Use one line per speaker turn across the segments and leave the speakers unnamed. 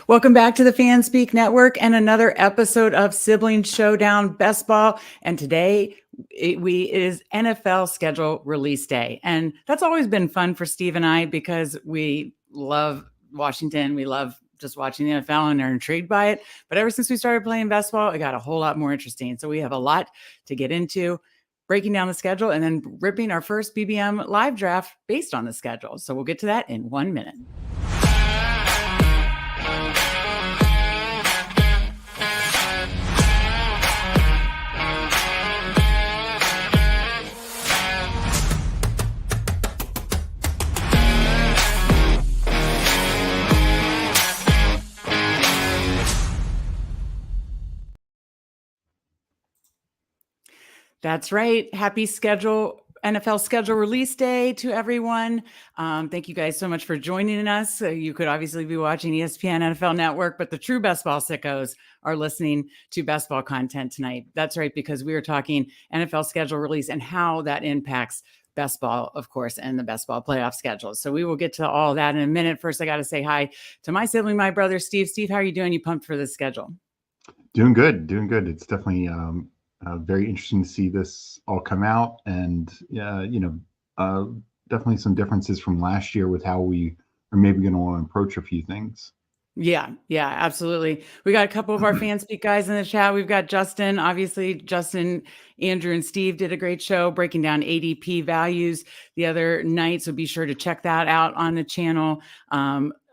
Welcome back to the Fanspeak Network and another episode of Sibling Showdown Best Ball. And today it is NFL schedule release day. And that's always been fun for Steve and I because we love Washington. We love just watching the NFL and are intrigued by it. But ever since we started playing best ball, it got a whole lot more interesting. So we have a lot to get into, breaking down the schedule and then ripping our first BBM live draft based on the schedule. So we'll get to that in 1 minute. That's right. Happy NFL schedule release day to everyone. Thank you guys so much for joining us. You could obviously be watching ESPN NFL Network, but the true best ball sickos are listening to best ball content tonight. That's right, because we are talking NFL schedule release and how that impacts best ball, of course, and the best ball playoff schedule. So we will get to all that in a minute. First, I got to say hi to my sibling, my brother, Steve. Steve, how are you doing? You pumped for this schedule?
Doing good. It's definitely very interesting to see this all come out, and definitely some differences from last year with how we are maybe going to want to approach a few things.
Yeah, absolutely. We got a couple of our Fanspeak guys in the chat. We've got Justin, obviously Justin, Andrew, and Steve did a great show breaking down ADP values the other night. So be sure to check that out on the channel.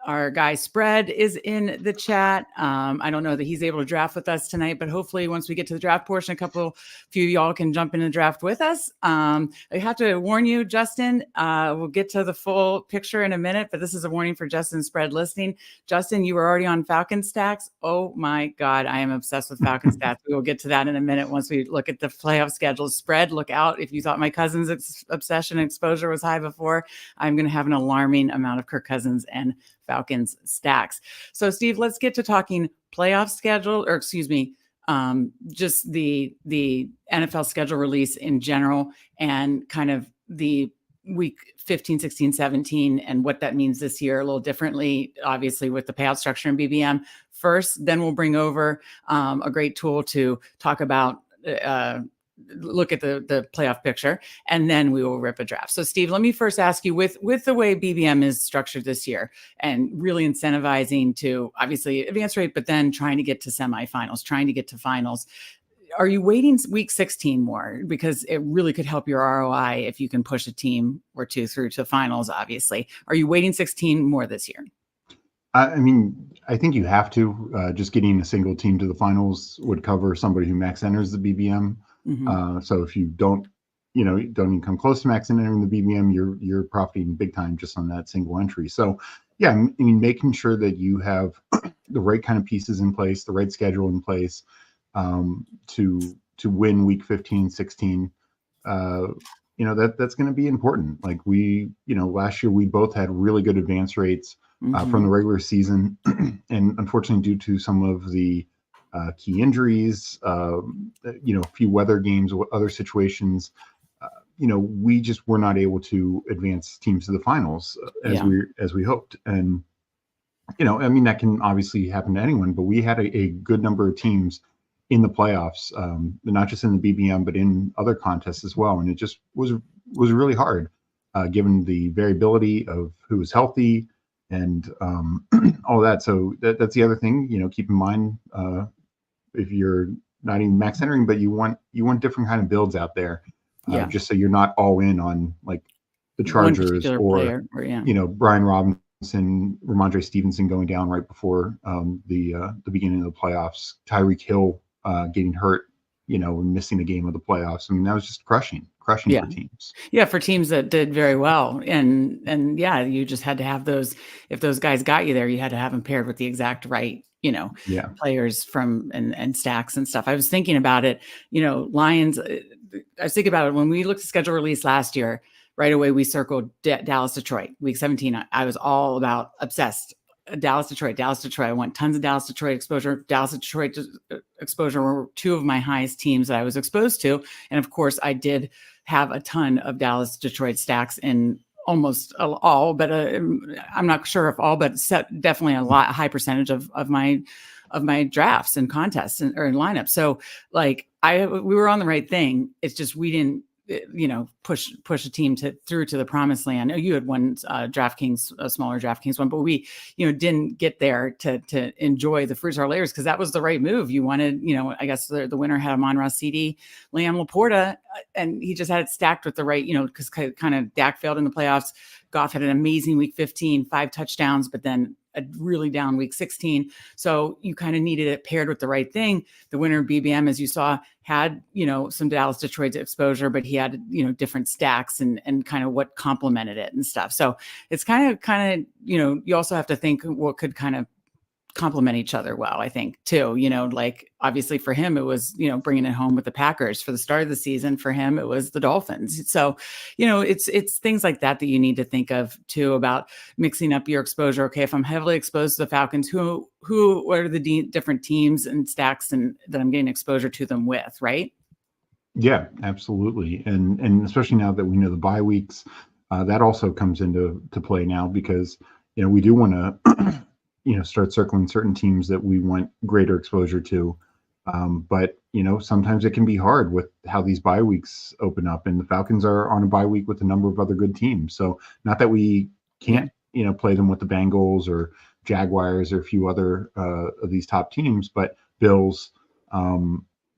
Our guy Spread is in the chat. I don't know that he's able to draft with us tonight, but hopefully once we get to the draft portion, few of y'all can jump in the draft with us. I have to warn you, Justin, we'll get to the full picture in a minute, but this is a warning for Justin Spread listening. Justin, you were already on Falcon Stacks. Oh my God, I am obsessed with Falcon Stats. We will get to that in a minute once we look at the playoff schedule. Spread, look out. If you thought my cousin's obsession and exposure was high before, I'm going to have an alarming amount of Kirk Cousins and Falcons stacks. So Steve, let's get to talking playoff schedule, or excuse me, just the NFL schedule release in general and kind of the week 15, 16, 17 and what that means this year a little differently, obviously with the payout structure in BBM first. Then we'll bring over a great tool to talk about look at the playoff picture, and then we will rip a draft. So Steve, let me first ask you, with the way BBM is structured this year and really incentivizing to obviously advance rate, but then trying to get to semifinals, trying to get to finals, are you waiting week 16 more? Because it really could help your ROI if you can push a team or two through to finals, obviously. Are you waiting 16 more this year?
I mean, I think you have to. Just getting a single team to the finals would cover somebody who max enters the BBM. Mm-hmm. So if you don't even come close to max entering the BBM, you're profiting big time just on that single entry. So yeah, I mean, making sure that you have the right kind of pieces in place, the right schedule in place to win week 15, 16. That's going to be important. Like last year we both had really good advance rates from the regular season, and unfortunately due to some of the key injuries, a few weather games, other situations, we just were not able to advance teams to the finals as we hoped. And, I mean, that can obviously happen to anyone, but we had a good number of teams in the playoffs, not just in the BBM, but in other contests as well. And it just was really hard, given the variability of who was healthy and all that. So that's the other thing, keep in mind, if you're not even max entering, but you want different kind of builds out there, just so you're not all in on like the Chargers or Brian Robinson, Ramondre Stevenson going down right before the beginning of the playoffs, Tyreek Hill getting hurt, and missing a game of the playoffs. I mean, that was just crushing for teams. Yeah,
for teams that did very well. And you just had to have those. If those guys got you there, you had to have them paired with the exact right players from and stacks and stuff. I was thinking about it, Lions. I was thinking about it when we looked at schedule release last year. Right away, we circled Dallas, Detroit, week 17. I was all about obsessed. Dallas, Detroit. I want tons of Dallas, Detroit exposure. Dallas, Detroit exposure were two of my highest teams that I was exposed to. And of course, I did have a ton of Dallas, Detroit stacks in almost all, but I'm not sure if all, but definitely a high percentage of my drafts and contests or in lineups. So like we were on the right thing. It's just we didn't push a team through to the promised land. You had one DraftKings, a smaller DraftKings one, but we didn't get there to enjoy the fruits of our labors, because that was the right move. You wanted, I guess the winner had Amon-Ra, CD, Lamb, Laporta, and he just had it stacked with the right, because kind of Dak failed in the playoffs. Goff had an amazing week 15, 5 touchdowns, but then a really down week 16. So you kind of needed it paired with the right thing. The winner of BBM, as you saw, had, some Dallas Detroit exposure, but he had, different stacks and kind of what complemented it and stuff. So it's kind of, you also have to think what could kind of complement each other well, I think, too. Like obviously for him, it was, bringing it home with the Packers. For the start of the season, for him, it was the Dolphins. So, it's things like that you need to think of too, about mixing up your exposure. Okay, if I'm heavily exposed to the Falcons, what are the different teams and stacks and that I'm getting exposure to them with, right?
Yeah, absolutely. And especially now that we know the bye weeks, that also comes into play now, because, we do want to start circling certain teams that we want greater exposure to. But, sometimes it can be hard with how these bye weeks open up, and the Falcons are on a bye week with a number of other good teams. So not that we can't, play them with the Bengals or Jaguars or a few other of these top teams, but Bills.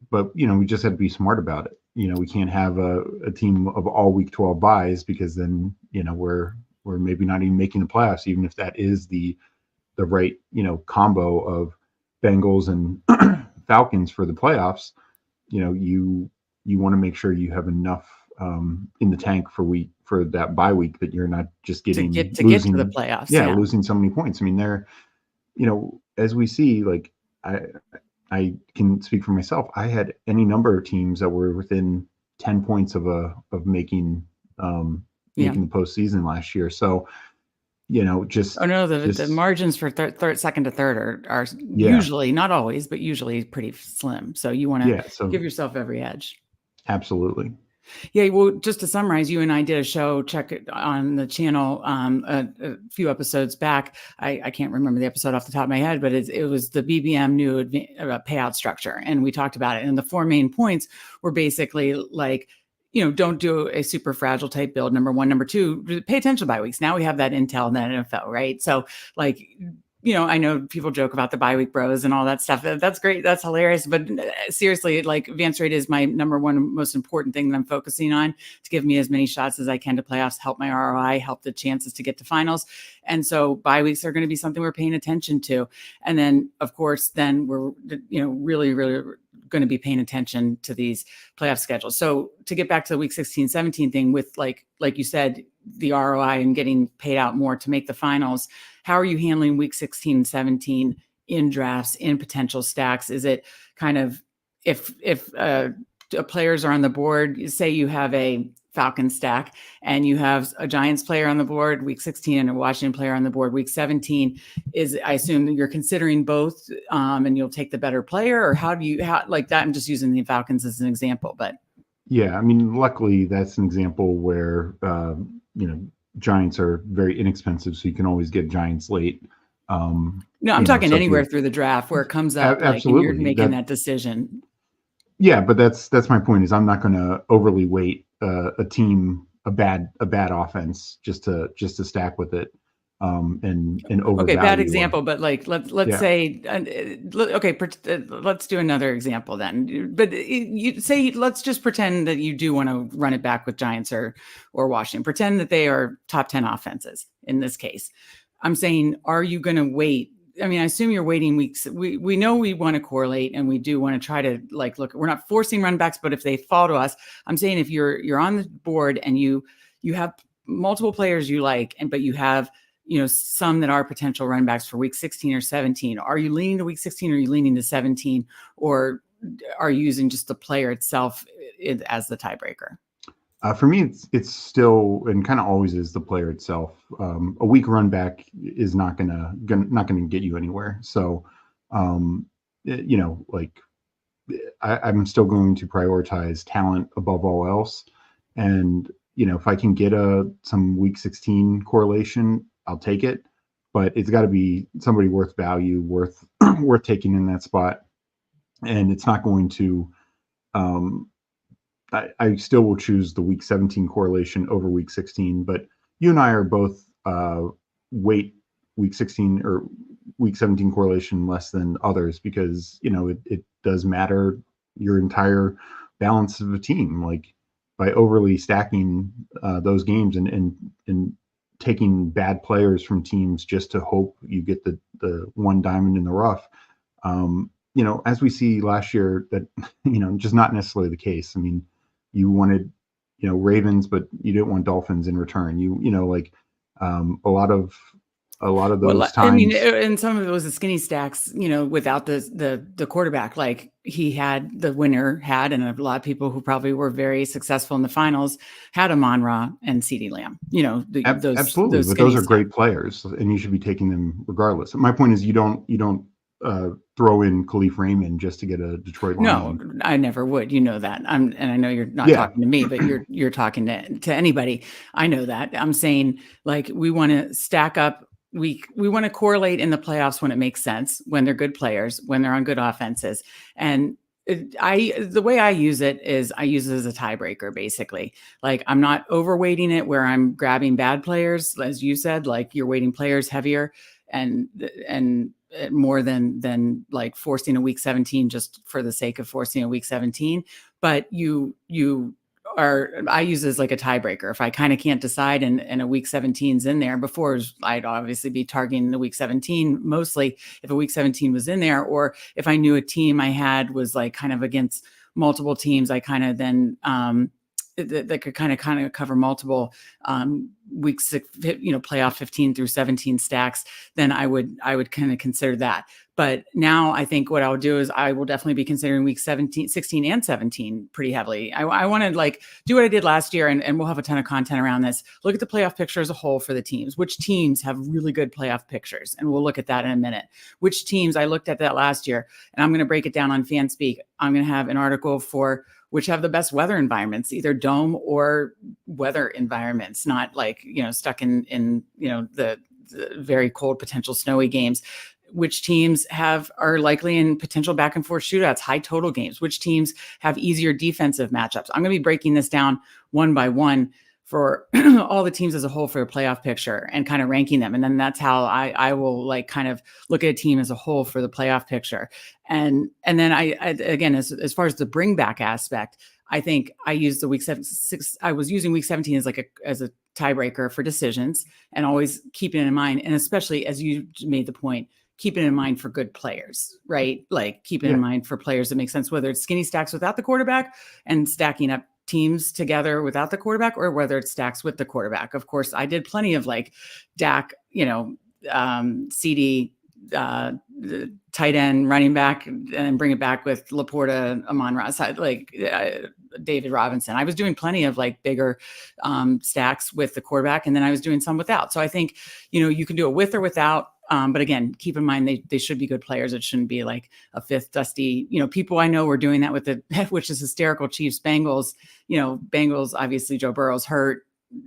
But, we just have to be smart about it. We can't have a team of all week 12 buys, because then, we're maybe not even making the playoffs, even if that is the right, combo of Bengals and Falcons for the playoffs. You want to make sure you have enough in the tank for that bye week, that you're not just getting
get to the playoffs.
Yeah, losing so many points. I mean, as we see, like I can speak for myself. I had any number of teams that were within 10 points of making the postseason last year. So, just
the margins for second to third are usually, not always, but usually pretty slim. So you want to give yourself every edge.
Absolutely.
Yeah, well, just to summarize, you and I did a show, check it on the channel a few episodes back. I can't remember the episode off the top of my head, but it was the BBM new payout structure. And we talked about it. And the 4 main points were basically like, don't do a super fragile type build. Number 1. Number 2, pay attention to bye weeks. Now we have that intel and that NFL, right? So like, I know people joke about the bye week bros and all that stuff. That's great. That's hilarious. But seriously, like advance rate is my number 1 most important thing that I'm focusing on, to give me as many shots as I can to playoffs, help my ROI, help the chances to get to finals. And so bye weeks are going to be something we're paying attention to. And then of course, then we're, really, really going to be paying attention to these playoff schedules. So to get back to the week 16, 17 thing with like you said, the ROI and getting paid out more to make the finals, how are you handling week 16 and 17 in drafts, in potential stacks? Is it kind of, if players are on the board, say you have a Falcon stack and you have a Giants player on the board week 16 and a Washington player on the board week 17, I assume that you're considering both and you'll take the better player, or how like that? I'm just using the Falcons as an example, but
yeah, I mean, luckily that's an example where, Giants are very inexpensive, so you can always get Giants late.
No, I'm talking anywhere through the draft where it comes up,
absolutely,
like, and you're making that decision.
Yeah, but that's my point. Is I'm not going to overly weight a team, a bad offense, just to stack with it, and overvalue.
Okay, bad example, but like let's say, okay, let's do another example then. But let's just pretend that you do want to run it back with Giants or Washington. Pretend that they are top 10 offenses in this case. I'm saying, are you going to wait? I mean, I assume you're waiting weeks. We know we want to correlate, and we do want to try to look. We're not forcing run backs, but if they fall to us, I'm saying if you're on the board and you have multiple players you like, but you have some that are potential run backs for week 16 or 17. Are you leaning to week 16 or are you leaning to 17, or are you using just the player itself as the tiebreaker?
For me, it's still, and kind of always is, the player itself. A weak run back is not gonna get you anywhere. So, I'm still going to prioritize talent above all else. And if I can get some week 16 correlation, I'll take it. But it's got to be somebody worth value, worth taking in that spot. And it's not going to. I still will choose the week 17 correlation over week 16. But you and I are both weight week 16 or week 17 correlation less than others because it does matter your entire balance of a team. Like by overly stacking those games and taking bad players from teams just to hope you get the one diamond in the rough. As we see last year, that just not necessarily the case. I mean, you wanted Ravens, but you didn't want Dolphins in return. A lot of those times.
I mean, and some of it was the skinny stacks, without the quarterback. Like the winner had, and a lot of people who probably were very successful in the finals had Amon-Ra and CeeDee Lamb.
Absolutely, but those are great players, and you should be taking them regardless. My point is, you don't throw in Khalif Raymond just to get a Detroit Lion.
No, I never would. You know that. And I know you're not talking to me, but you're talking to anybody. I know that. I'm saying, like, we want to stack up. We want to correlate in the playoffs when it makes sense, when they're good players, when they're on good offenses. And the way I use it is I use it as a tiebreaker, basically. Like, I'm not overweighting it where I'm grabbing bad players, as you said, like you're weighting players heavier and more than like forcing a week 17 just for the sake of forcing a week 17. But I use it as like a tiebreaker. If I kind of can't decide and a week 17's in there, before I'd obviously be targeting the week 17 mostly if a week 17 was in there, or if I knew a team I had was like kind of against multiple teams, I kind of then that could kind of cover multiple weeks, playoff 15 through 17 stacks, then I would kind of consider that. But now I think what I'll do is I will definitely be considering week 17, 16 and 17 pretty heavily. I want to like do what I did last year, and we'll have a ton of content around this. Look at the playoff picture as a whole for the teams. Which teams have really good playoff pictures? And we'll look at that in a minute. Which teams, I looked at that last year, and I'm going to break it down on Fanspeak. I'm going to have an article for which have the best weather environments, either dome or weather environments, not like, stuck in the very cold, potential snowy games. Which teams are likely in potential back and forth shootouts, high total games, which teams have easier defensive matchups. I'm going to be breaking this down one by one for all the teams as a whole for a playoff picture and kind of ranking them. And then that's how I will like kind of look at a team as a whole for the playoff picture. And then I again, as far as the bring back aspect, I think I used the week 6. I was using week 17 as a tiebreaker for decisions, and always keeping it in mind. And especially as you made the point, keeping in mind for good players, right? Like keeping in mind for players that make sense, whether it's skinny stacks without the quarterback and stacking up teams together without the quarterback, or whether it stacks with the quarterback. Of course, I did plenty of like Dak, CD, tight end, running back, and bring it back with Laporta, Amon-Ra, like David Robinson. I was doing plenty of like bigger stacks with the quarterback, and then I was doing some without. So I think, you can do it with or without. But again, keep in mind, they should be good players. It shouldn't be like a fifth dusty, people I know were doing that with which is hysterical. Chiefs, Bengals, Bengals, obviously Joe Burrow's hurt.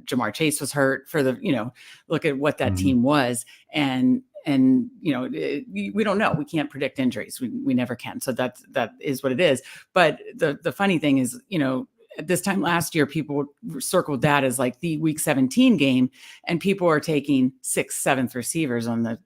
Jamar Chase was hurt for look at what that team was. And we don't know. We can't predict injuries. We never can. So that is what it is. But the funny thing is, at this time last year, people circled that as like the week 17 game, and people are taking 6th, 7th receivers on the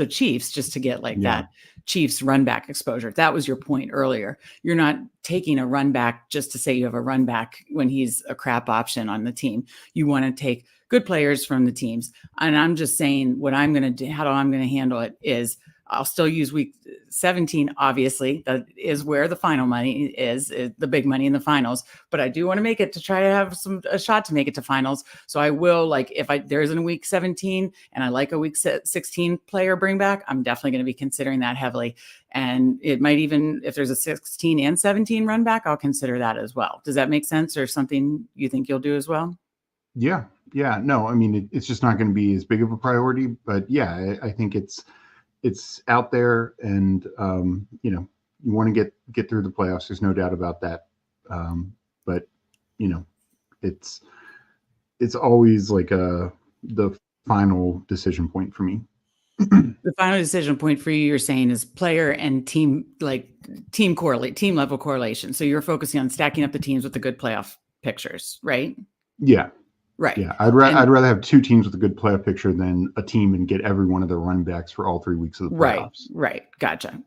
Chiefs just to get that Chiefs run back exposure. That was your point earlier. You're not taking a run back just to say you have a run back when he's a crap option on the team. You want to take good players from the teams. And I'm just saying what I'm going to do, how I'm going to handle it is I'll still use week 17. Obviously, that is where the final money is the big money in the finals. But I do want to make it to try to have a shot to make it to finals. So I will, like, if there isn't a week 17 and I like a week 16 player bring back, I'm definitely going to be considering that heavily. And it might even, if there's a 16 and 17 run back, I'll consider that as well. Does that make sense, or something you think you'll do as well?
Yeah. No, I mean, it's just not going to be as big of a priority, but yeah, I think it's out there, and you want to get through the playoffs. There's no doubt about that. But it's it's always like the final decision point for me.
The final decision point for you, you're saying, is player and team, like team level correlation. So you're focusing on stacking up the teams with the good playoff pictures, right?
Yeah.
Right.
Yeah, I'd rather have two teams with a good playoff picture than a team and get every one of their run backs for all 3 weeks of the playoffs.
Right. Gotcha.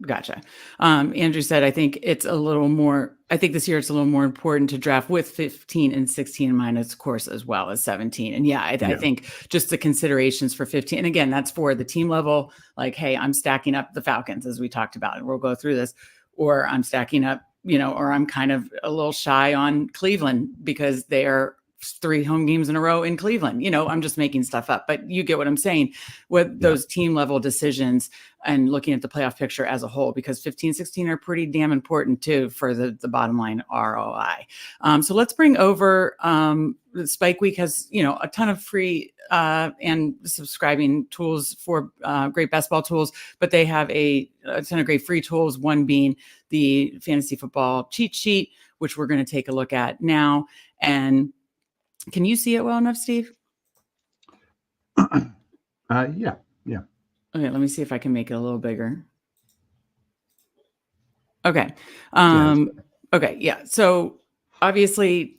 Andrew said, I think this year it's a little more important to draft with 15 and 16 in mind, of course, as well as 17. And yeah, I think just the considerations for 15, and again, that's for the team level, like, hey, I'm stacking up the Falcons, as we talked about, and we'll go through this, or I'm stacking up, or I'm kind of a little shy on Cleveland because they are 3 home games in a row in Cleveland. I'm just making stuff up, but you get what I'm saying with those team level decisions and looking at the playoff picture as a whole, because 15, 16 are pretty damn important too for the bottom line ROI. So let's bring over Spike Week has, a ton of free and subscribing tools for great best ball tools, but they have a ton of great free tools, one being the fantasy football cheat sheet, which we're going to take a look at now. And can you see it well enough, Steve?
Yeah.
Okay, let me see if I can make it a little bigger. Okay. Okay, yeah. So obviously,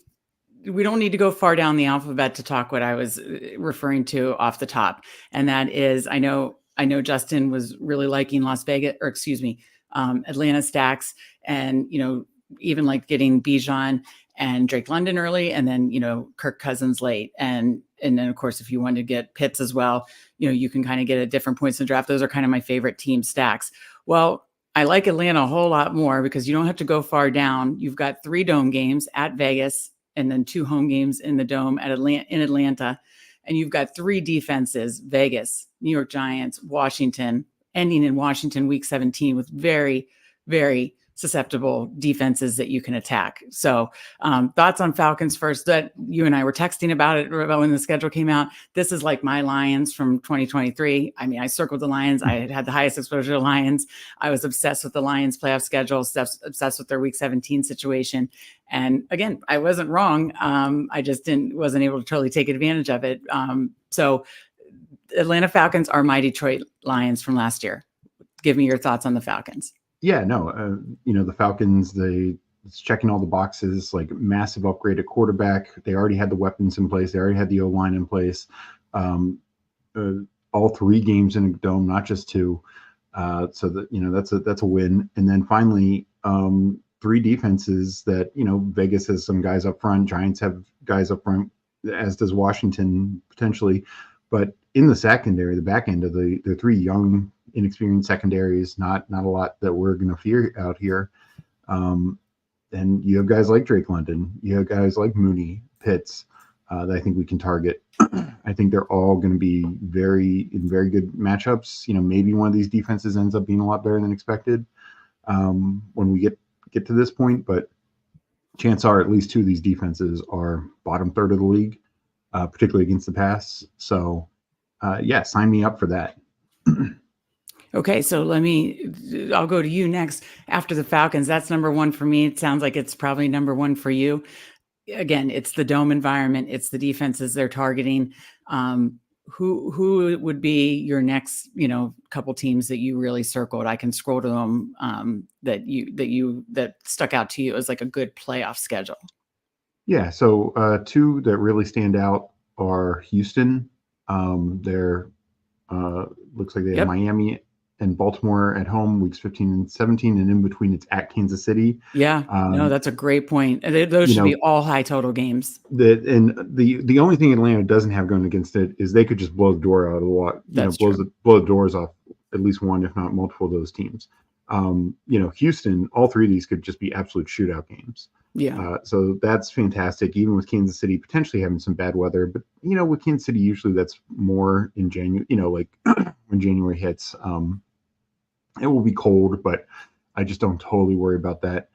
we don't need to go far down the alphabet to talk what I was referring to off the top, and that is, I know Justin was really liking Atlanta stacks, and even like getting Bijan and Drake London early, and then Kirk Cousins late, and then of course if you wanted to get Pitts as well, you can kind of get at different points in the draft. Those are kind of my favorite team stacks. Well, I like Atlanta a whole lot more because you don't have to go far down. You've got 3 dome games at Vegas, and then 2 home games in the dome in Atlanta, and you've got 3 defenses: Vegas, New York Giants, Washington, ending in Washington week 17 with very, very susceptible defenses that you can attack. So thoughts on Falcons first. That you and I were texting about it when the schedule came out. This is like my Lions from 2023. I mean, I circled the Lions. I had the highest exposure to Lions. I was obsessed with the Lions playoff schedule, obsessed with their week 17 situation. And again, I wasn't wrong. I just wasn't able to totally take advantage of it. So Atlanta Falcons are my Detroit Lions from last year. Give me your thoughts on the Falcons.
Yeah, no, the Falcons, it's checking all the boxes, like massive upgrade at quarterback. They already had the weapons in place. They already had the O-line in place. All 3 games in a dome, not just 2. So that, that's a win. And then finally, 3 defenses that, Vegas has some guys up front. Giants have guys up front, as does Washington potentially. But in the secondary, the back end of the 3 young, inexperienced secondaries, not a lot that we're going to fear out here. And you have guys like Drake London, you have guys like Mooney, Pitts, that I think we can target. I think they're all going to be in very good matchups. Maybe one of these defenses ends up being a lot better than expected when we get to this point, but chances are at least 2 of these defenses are bottom third of the league, particularly against the pass. So yeah, sign me up for that.
Okay, so I'll go to you next after the Falcons. That's number 1 for me. It sounds like it's probably number 1 for you. Again, it's the dome environment. It's the defenses they're targeting. Who would be your next, couple teams that you really circled? I can scroll to them that stuck out to you as like a good playoff schedule.
Yeah, so 2 that really stand out are Houston. They're looks like they have Miami and Baltimore at home weeks 15 and 17, and in between it's at Kansas City.
Yeah, no, that's a great point. Those should be all high total games.
The only thing Atlanta doesn't have going against it is they could just blow the door out of the water. Blow the doors off at least one, if not multiple of those teams. Houston, all 3 of these could just be absolute shootout games.
Yeah.
So that's fantastic, even with Kansas City potentially having some bad weather. But, with Kansas City, usually that's more in January, like when January hits, it will be cold, but I just don't totally worry about that.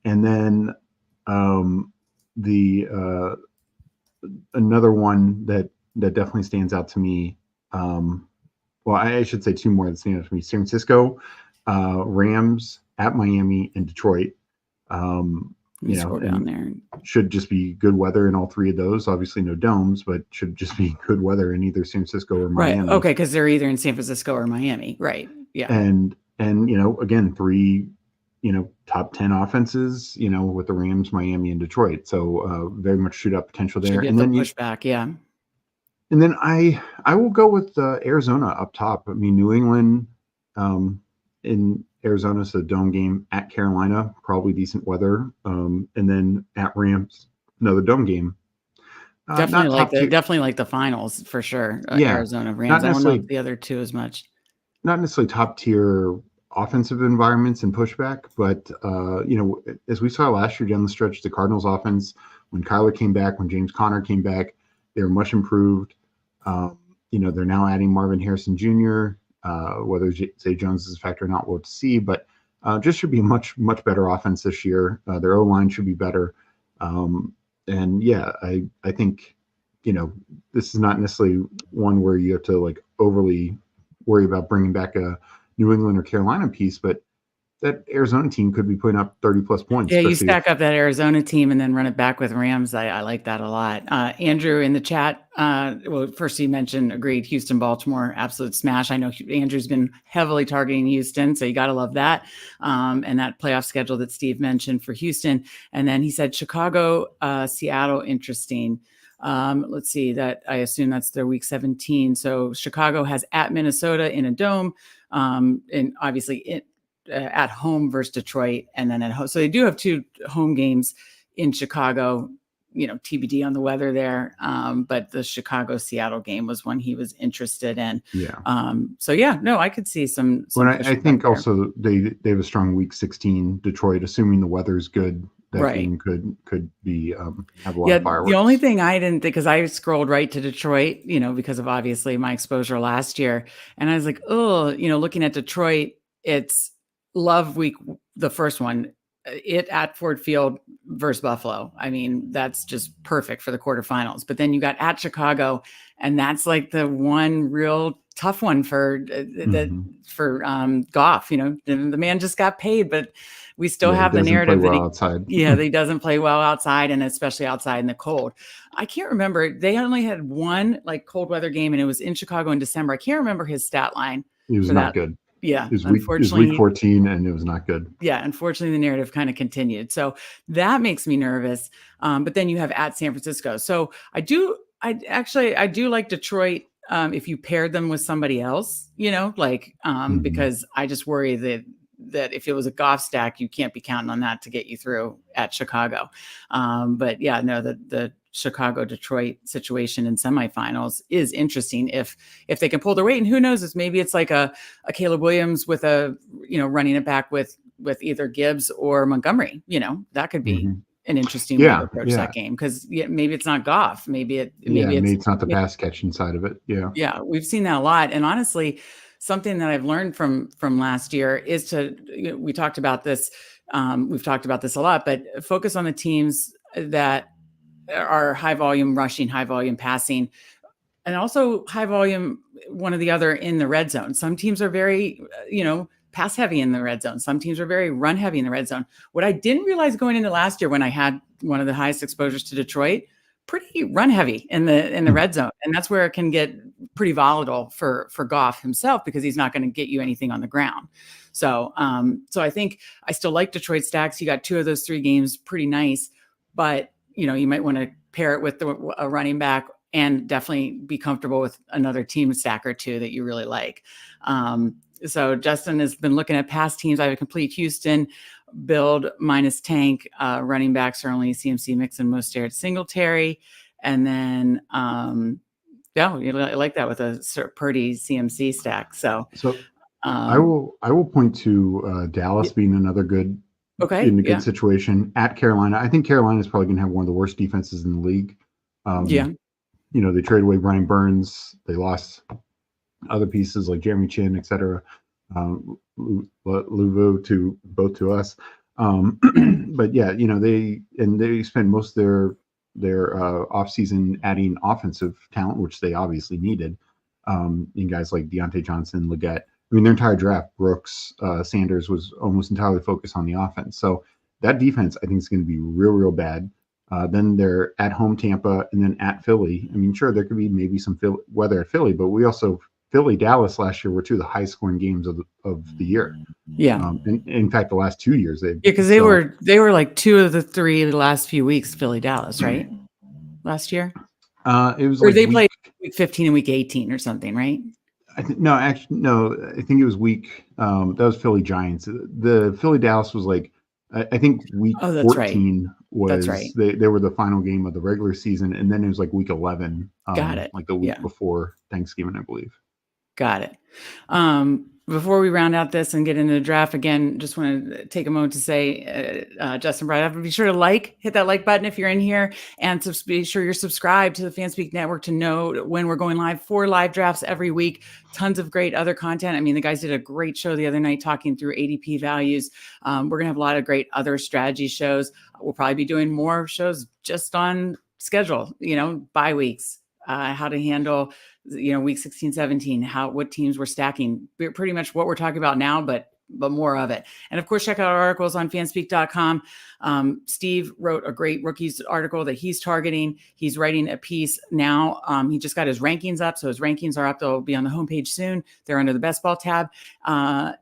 And then another one that definitely stands out to me, well, I should say 2 more that stand out to me: San Francisco, Rams at Miami, and Detroit.
Scroll down there.
Should just be good weather in all three of those. Obviously, no domes, but should just be good weather in either San Francisco or Miami.
Right. Okay, because they're either in San Francisco or Miami. Right. Yeah.
And again, three top 10 offenses. With the Rams, Miami, and Detroit. So very much shootout potential there.
And then push back. Yeah.
And then I will go with Arizona up top. I mean, New England in Arizona, so dome game at Carolina, probably decent weather. And then at Rams, another dome game.
Definitely like the finals for sure. Arizona Rams. I don't know the other two as much.
Not necessarily top tier offensive environments and pushback, but as we saw last year down the stretch, the Cardinals offense, when Kyler came back, when James Conner came back, they were much improved. They're now adding Marvin Harrison Jr. Whether Zay Jones is a factor or not, we'll have to see. But just should be a much, much better offense this year. Their O-line should be better. I think, this is not necessarily one where you have to like overly worry about bringing back a New England or Carolina piece, but that Arizona team could be putting up 30 plus points.
Yeah, you stack up that Arizona team and then run it back with Rams. I like that a lot. Andrew in the chat, first he mentioned, agreed, Houston, Baltimore, absolute smash. I know Andrew's been heavily targeting Houston, so you got to love that. And that playoff schedule that Steve mentioned for Houston. And then he said Chicago, Seattle, interesting. Let's see, that I assume that's their week 17. So Chicago has at Minnesota in a dome, and obviously at home versus Detroit, and then at home. So they do have two home games in Chicago, TBD on the weather there. But the Chicago-Seattle game was one he was interested in.
Yeah.
I could see some
I think also they have a strong week 16 Detroit, assuming the weather's good. That game could be have a lot of fireworks.
The only thing I didn't think, because I scrolled right to Detroit, because of obviously my exposure last year, and I was like, looking at Detroit, it's Love week, the first one, it at Ford Field versus Buffalo. I mean, that's just perfect for the quarterfinals. But then you got at Chicago, and that's like the one real tough one for Goff. The man just got paid, but we still have the narrative that he doesn't play well outside, and especially outside in the cold. I can't remember. They only had one like cold weather game, and it was in Chicago in December. I can't remember his stat line.
It was not good.
Yeah,
it was week 14 and it was not good.
Yeah, unfortunately, the narrative kind of continued. So that makes me nervous. But then you have at San Francisco. So I do like Detroit if you paired them with somebody else, because I just worry that if it was a Goff stack, you can't be counting on that to get you through at Chicago. The Chicago-Detroit situation in semifinals is interesting if they can pull their weight. And who knows, if maybe it's like a Caleb Williams with running it back with either Gibbs or Montgomery. That could be an interesting way to approach that game, because maybe it's not Goff. Maybe it's not
the pass catching side of it.
Yeah, we've seen that a lot. And honestly, something that I've learned from last year is we talked about this. We've talked about this a lot, but focus on the teams that are high volume rushing, high volume passing, and also high volume one or the other in the red zone. Some teams are very, pass heavy in the red zone. Some teams are very run heavy in the red zone. What I didn't realize going into last year, when I had one of the highest exposures to Detroit, pretty run heavy in the red zone. And that's where it can get pretty volatile for Goff himself, because he's not going to get you anything on the ground. So I think I still like Detroit stacks. You got two of those three games, pretty nice, but you might want to pair it with a running back, and definitely be comfortable with another team stack or two that you really like. So Justin has been looking at past teams. I have a complete Houston build minus Tank. Running backs are only CMC, Mixon, Mostert, Singletary. And then, you like that with a Purdy CMC stack. So
I will point to Dallas being another good good situation at Carolina. I think Carolina is probably going to have one of the worst defenses in the league. They traded away Brian Burns. They lost other pieces like Jeremy Chin, et cetera, Luvu to us. But they spent most of their offseason adding offensive talent, which they obviously needed, in guys like Deontay Johnson, Leggett. I mean, their entire draft, Brooks, Sanders, was almost entirely focused on the offense. So that defense, I think, is going to be real, real bad. Then they're at home Tampa and then at Philly. I mean, sure, there could be maybe some weather at Philly, but we also Philly, Dallas last year were two of the highest scoring games of the year.
Yeah.
And in fact, the last 2 years
because they were like 2 of the 3 the last few weeks, Philly, Dallas, right? Last year?
It was
Or
like
they played week 15 and week 18 or something, right?
I think it was week that was Philly Giants. The Philly Dallas was like I think week 14 was they were the final game of the regular season, and then it was like week 11,
Got it.
like the week before Thanksgiving, I believe.
Got it. Before we round out this and get into the draft, again, just want to take a moment to say, Justin brought up, be sure to hit that like button if you're in here, and be sure you're subscribed to the Fanspeak Network to know when we're going live. 4 live drafts every week. Tons of great other content. I mean, the guys did a great show the other night talking through ADP values. We're going to have a lot of great other strategy shows. We'll probably be doing more shows just on schedule, bye weeks, how to handle week 16, 17, what teams we're stacking, pretty much what we're talking about now, but more of it. And of course, check out our articles on fanspeak.com. Steve wrote a great rookies article that he's targeting. He's writing a piece now. He just got his rankings up. So his rankings are up. They'll be on the homepage soon. They're under the best ball tab.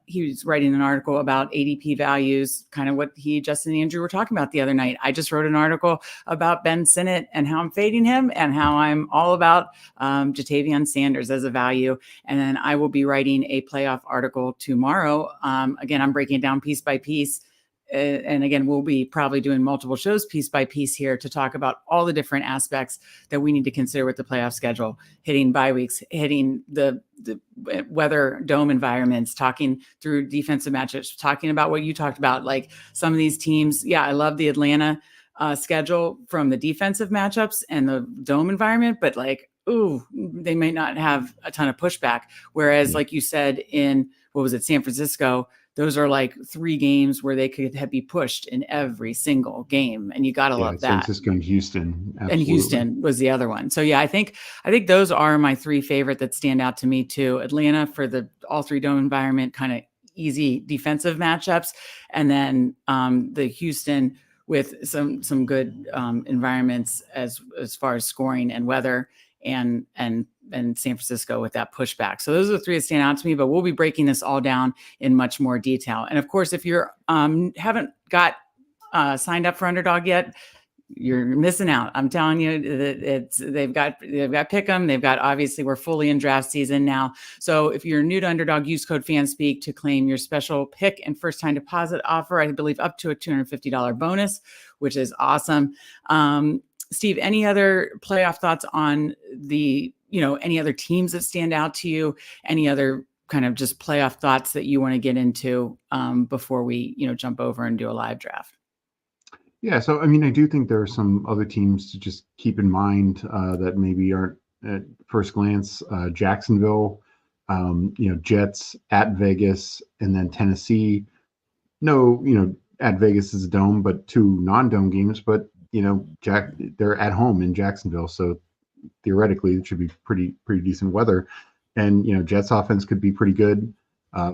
He was writing an article about ADP values, kind of what Justin and Andrew were talking about the other night. I just wrote an article about Ben Sinnott and how I'm fading him and how I'm all about Jatavion Sanders as a value. And then I will be writing a playoff article tomorrow. Again, I'm breaking it down piece by piece. And again, we'll be probably doing multiple shows piece by piece here to talk about all the different aspects that we need to consider with the playoff schedule, hitting bye weeks, hitting the weather dome environments, talking through defensive matchups, talking about what you talked about, like some of these teams. Yeah, I love the Atlanta schedule from the defensive matchups and the dome environment, but they may not have a ton of pushback. Whereas, like you said, in San Francisco, those are like 3 games where they could be pushed in every single game. And you got to love that.
San Francisco and Houston. Absolutely.
And Houston was the other one. So yeah, I think those are my 3 favorite that stand out to me too. Atlanta for the all 3 dome environment, kind of easy defensive matchups. And then the Houston with some good environments as far as scoring and weather, and San Francisco with that pushback. So those are the 3 that stand out to me, but we'll be breaking this all down in much more detail. And of course, if you're haven't got signed up for Underdog yet, you're missing out. I'm telling you that they've got Pick'em. They've got, obviously we're fully in draft season now. So if you're new to Underdog, use code Fanspeak to claim your special pick and first time deposit offer. I believe up to a $250 bonus, which is awesome. Steve, any other playoff thoughts on any other teams that stand out to you? Any other kind of just playoff thoughts that you want to get into before we, jump over and do a live draft?
Yeah. So, I mean, I do think there are some other teams to just keep in mind that maybe aren't at first glance. Jacksonville, Jets at Vegas, and then Tennessee. No, at Vegas is a dome, but 2 non-dome games, but they're at home in Jacksonville, so theoretically it should be pretty decent weather. And Jets offense could be pretty good.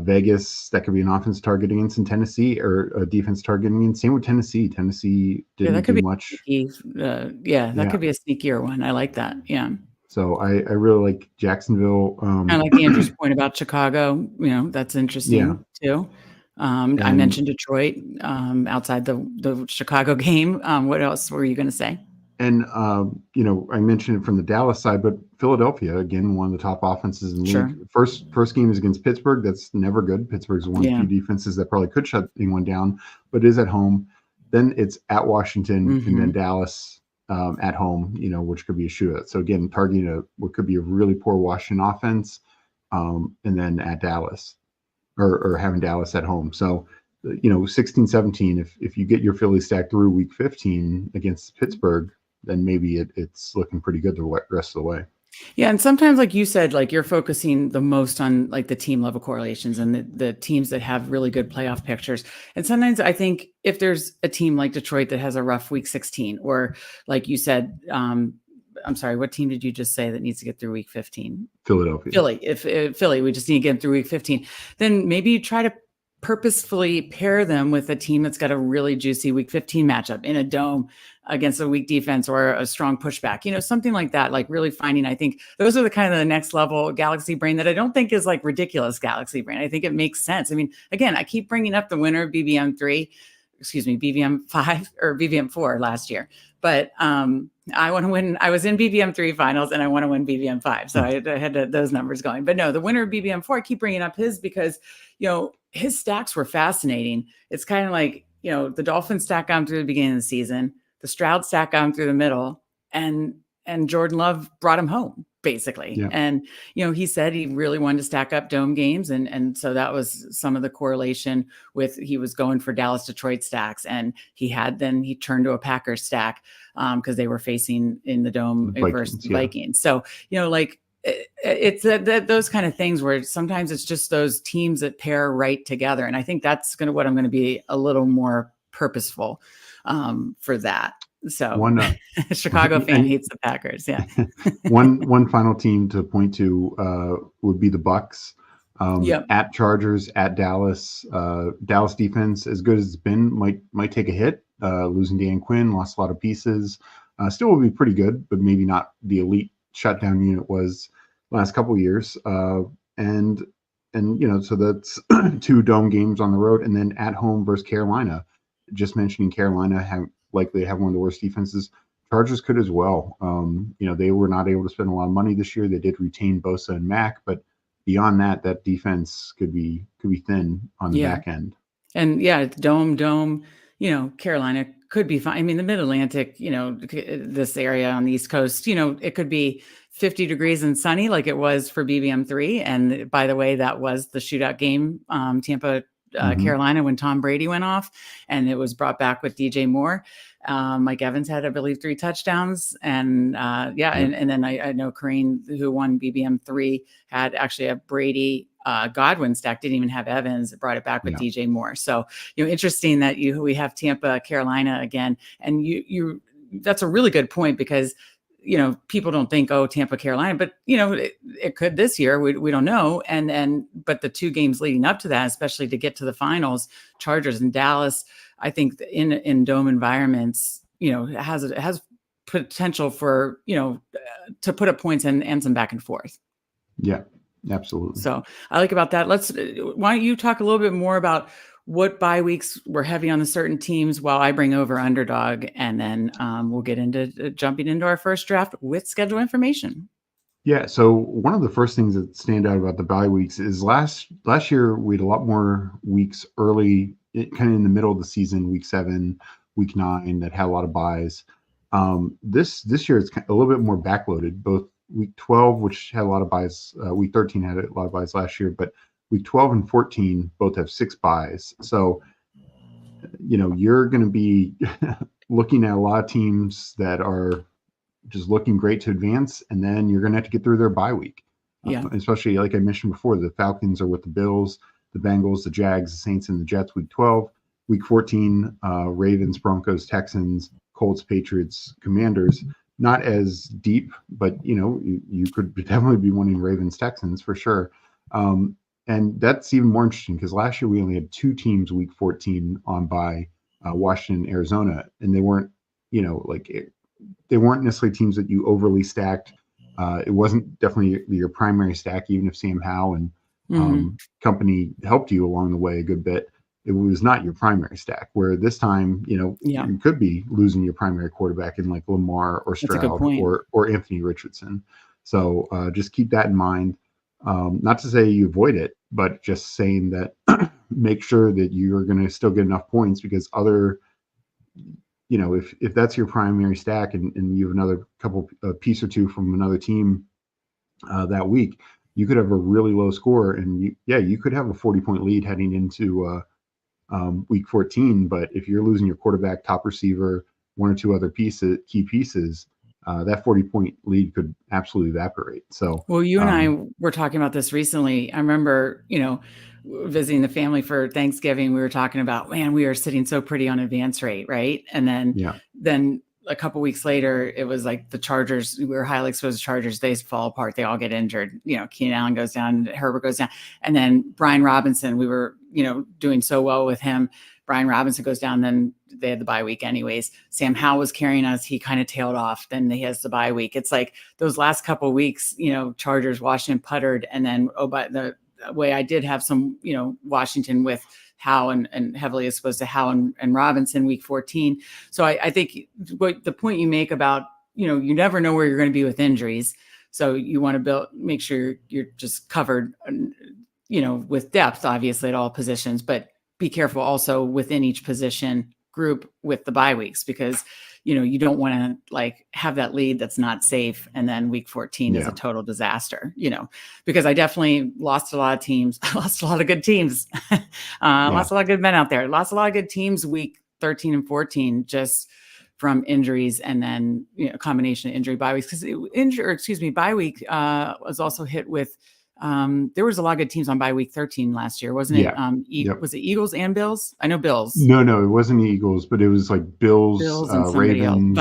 Vegas, that could be an offense targeting against, in Tennessee, or a defense targeting against. Same with Tennessee. Tennessee didn't do much.
That could be a sneakier one. I like that. Yeah.
So I really like Jacksonville.
I like Andrew's point about Chicago. That's interesting too. I mentioned Detroit outside the Chicago game. What else were you going to say?
And, I mentioned it from the Dallas side, but Philadelphia, again, one of the top offenses in the league. First game is against Pittsburgh. That's never good. Pittsburgh's one of the few defenses that probably could shut anyone down, but is at home. Then it's at Washington, and then Dallas at home, which could be a shootout. So again, targeting what could be a really poor Washington offense, and then at Dallas, or having Dallas at home. So, 16, 17, if you get your Philly stack through week 15 against Pittsburgh, then maybe it's looking pretty good the rest of the way.
Yeah. And sometimes, like you said, like you're focusing the most on like the team level correlations and the teams that have really good playoff pictures. And sometimes I think if there's a team like Detroit that has a rough week 16, or like you said, I'm sorry, what team did you just say that needs to get through week 15?
Philadelphia.
Philly. If Philly, we just need to get through week 15, then maybe you try to purposefully pair them with a team that's got a really juicy week 15 matchup in a dome against a weak defense or a strong pushback, something like that, like really finding, I think those are the kind of the next level galaxy brain that I don't think is like ridiculous galaxy brain. I think it makes sense. I mean, again, I keep bringing up the winner of BBM5 or BBM4 last year, but I want to win. I was in BBM3 finals and I want to win BBM5. So I had those numbers going, but no, the winner of BBM4, I keep bringing up his because, his stacks were fascinating. It's kind of like, the Dolphins stack on through the beginning of the season, the Stroud stack on through the middle, and Jordan Love brought him home basically. Yeah. And, he said he really wanted to stack up dome games. And so that was some of the correlation with, he was going for Dallas Detroit stacks, and he turned to a Packers stack because they were facing in the dome versus Vikings. So, it's those kind of things where sometimes it's just those teams that pair right together. And I think that's what I'm going to be a little more purposeful for that. So Chicago fan hates the Packers. Yeah.
one final team to point to would be the Bucks. At Chargers, at Dallas. Dallas defense, as good as it's been, might take a hit. Losing Dan Quinn, lost a lot of pieces. Still will be pretty good, but maybe not the elite shutdown unit was last couple of years. And so that's 2 dome games on the road, and then at home versus Carolina. Just mentioning Carolina likely have one of the worst defenses. Chargers could as well. They were not able to spend a lot of money this year. They did retain Bosa and Mack, but beyond that defense could be thin on the back end.
And dome, Carolina could be fine. I mean, the Mid-Atlantic, this area on the East Coast, it could be 50 degrees and sunny like it was for BBM3. And by the way, that was the shootout game, Tampa, Carolina, when Tom Brady went off, and it was brought back with DJ Moore. Mike Evans had, I believe, 3 touchdowns. And and then I know Kareem, who won BBM3, had actually a Brady Godwin stack, didn't even have Evans, brought it back with DJ Moore. So, interesting that we have Tampa, Carolina again. And that's a really good point because, people don't think, Tampa, Carolina, but it could this year. We don't know. But the 2 games leading up to that, especially to get to the finals, Chargers and Dallas, I think in dome environments, has potential for, to put up points and some back and forth.
Yeah, absolutely.
So I like about that. Why don't you talk a little bit more about what bye weeks were heavy on the certain teams while I bring over Underdog, and then we'll get into jumping into our first draft with schedule information.
Yeah. So one of the first things that stand out about the bye weeks is last year we had a lot more weeks early, kind of in the middle of the season, week 7, week 9, that had a lot of byes. This year it's a little bit more backloaded. Both week 12, which had a lot of byes, week 13 had a lot of byes last year, but week 12 and 14 both have 6 byes. So, you're going to be looking at a lot of teams that are just looking great to advance, and then you're going to have to get through their bye week. Especially, like I mentioned before, the Falcons are with the Bills, the Bengals, the Jags, the Saints, and the Jets week 12. Week 14, Ravens, Broncos, Texans, Colts, Patriots, Commanders. Not as deep, but, you could definitely be winning Ravens, Texans for sure. And that's even more interesting because last year we only had 2 teams week 14 on bye, Washington, Arizona, and they weren't, they weren't necessarily teams that you overly stacked. It wasn't definitely your primary stack, even if Sam Howell and company helped you along the way a good bit. It was not your primary stack. Where this time, you could be losing your primary quarterback in like Lamar or Stroud or Anthony Richardson. So just keep that in mind. Not to say you avoid it, but just saying that make sure that you're going to still get enough points, because if that's your primary stack and you have another piece or 2 from another team that week, you could have a really low score, and you could have a 40-point lead heading into week 14. But if you're losing your quarterback, top receiver, 1 or 2 other key pieces, that 40-point lead could absolutely evaporate. So,
well, you and I were talking about this recently. I remember, visiting the family for Thanksgiving. We were talking about, man, we are sitting so pretty on advance rate, right? And then a couple weeks later, it was like the Chargers, we were highly exposed to Chargers. They fall apart. They all get injured. Keenan Allen goes down, Herbert goes down. And then Brian Robinson, we were, doing so well with him. Brian Robinson goes down, then they had the bye week anyways. Sam Howell was carrying us. He kind of tailed off. Then he has the bye week. It's like those last couple of weeks, Chargers, Washington puttered. And then, by the way, I did have some, Washington with Howe and heavily exposed to Howe and Robinson week 14. So I think what the point you make about, you never know where you're going to be with injuries. So you want to make sure you're just covered, with depth, obviously at all positions, but be careful also within each position group with the bye weeks, because, you don't want to have that lead that's not safe. And then week 14 is a total disaster, because I definitely lost a lot of teams. I lost a lot of good teams, lost a lot of good men out there, lost a lot of good teams week 13 and 14, just from injuries. And then, a combination of injury bye weeks, because bye week was also hit with, there was a lot of good teams on bye week 13 last year, wasn't it? Was it Eagles and Bills? I know Bills.
No, it wasn't Eagles, but it was like Bills
and
Ravens,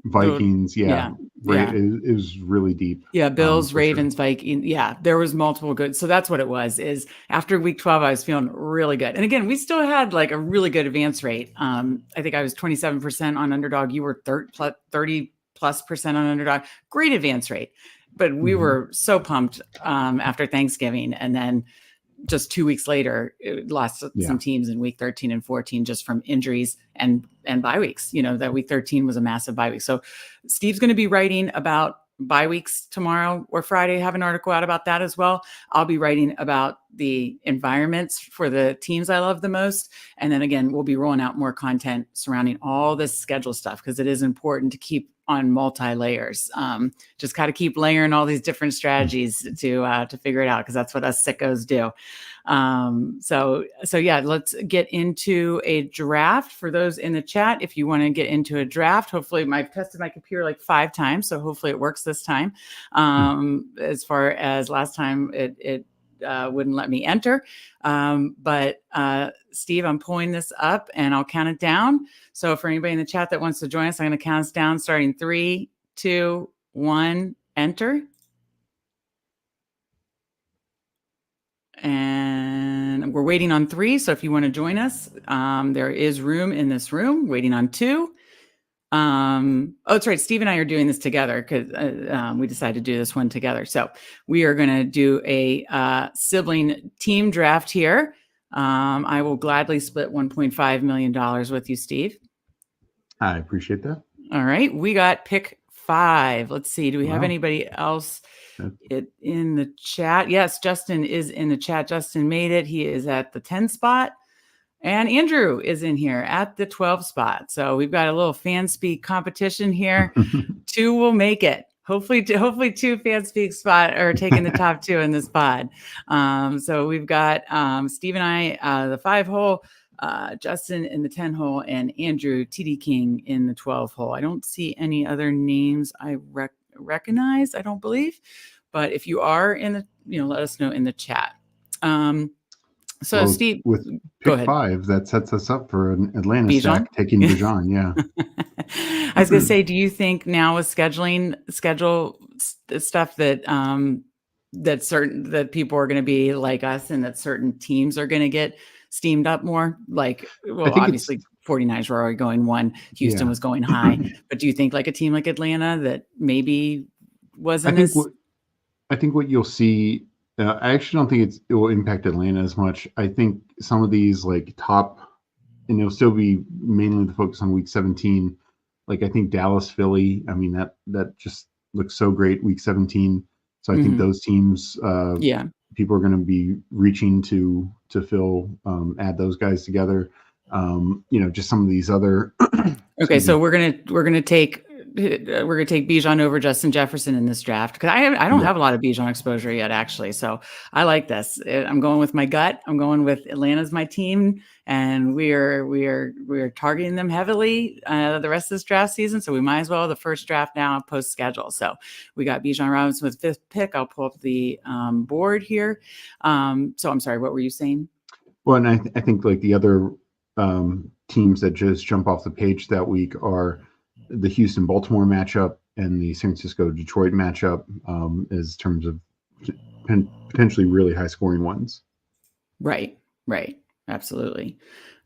Vikings.
It was really deep.
Yeah, Bills, Ravens, Vikings. Yeah, there was multiple good. So that's what it was. Is after week 12, I was feeling really good. And again, we still had a really good advance rate. I think I was 27% on Underdog. You were 30+% on Underdog. Great advance rate. But we were so pumped after Thanksgiving. And then just 2 weeks later, it lost some teams in week 13 and 14 just from injuries and bye weeks. That week 13 was a massive bye week. So Steve's going to be writing about bye weeks tomorrow or Friday. Have an article out about that as well. I'll be writing about the environments for the teams I love the most. And then again, we'll be rolling out more content surrounding all this schedule stuff, because it is important to keep on multi-layers. Just got to keep layering all these different strategies to figure it out, because that's what us sickos do. So yeah, let's get into a draft for those in the chat. If you want to get into a draft, hopefully I've tested my computer 5 times, so hopefully it works this time. As far as last time, it wouldn't let me enter. But Steve, I'm pulling this up and I'll count it down. So for anybody in the chat that wants to join us, I'm going to count us down starting 3, 2, 1, enter. And we're waiting on 3. So if you want to join us, there is room in this room. Waiting on 2. That's right. Steve and I are doing this together because we decided to do this one together. So we are going to do a sibling team draft here. I will gladly split $1.5 million with you, Steve.
I appreciate that.
All right. We got pick 5. Let's see. Do we have anybody else in the chat? Yes, Justin is in the chat. Justin made it. He is at the 10 spot. And Andrew is in here at the 12 spot. So we've got a little Fanspeak competition here. 2 will make it. Hopefully 2 Fanspeak spot are taking the top 2 in this pod. So we've got Steve and I, the 5 hole, Justin in the 10 hole, and Andrew TD King in the 12 hole. I don't see any other names I recognize, I don't believe. But if you are in the, let us know in the chat. So Steve,
with pick 5, that sets us up for an Atlanta stack taking Bijan. Yeah.
I was going to say, do you think now with schedule stuff that that people are going to be like us, and that certain teams are going to get steamed up more? Obviously 49ers were already going 1. Houston was going high, but do you think a team like Atlanta that maybe wasn't?
I think what you'll see. I actually don't think it will impact Atlanta as much. I think some of these top, and it'll still be mainly the focus on week 17. I think Dallas, Philly. I mean that just looks so great week 17. So I think those teams, people are going to be reaching to fill, add those guys together. Just some of these other.
Okay, so we're gonna take Bijan over Justin Jefferson in this draft, because I don't have a lot of Bijan exposure yet, actually. So I like this. I'm going with my gut. I'm going with Atlanta's my team, and we are targeting them heavily the rest of this draft season. So we might as well the first draft now post schedule. So we got Bijan Robinson with 5th pick. I'll pull up the board here. So I'm sorry, what were you saying?
Well, and I think the other teams that just jump off the page that week are the Houston-Baltimore matchup and the San Francisco-Detroit matchup as terms of potentially really high-scoring ones.
Right. Absolutely.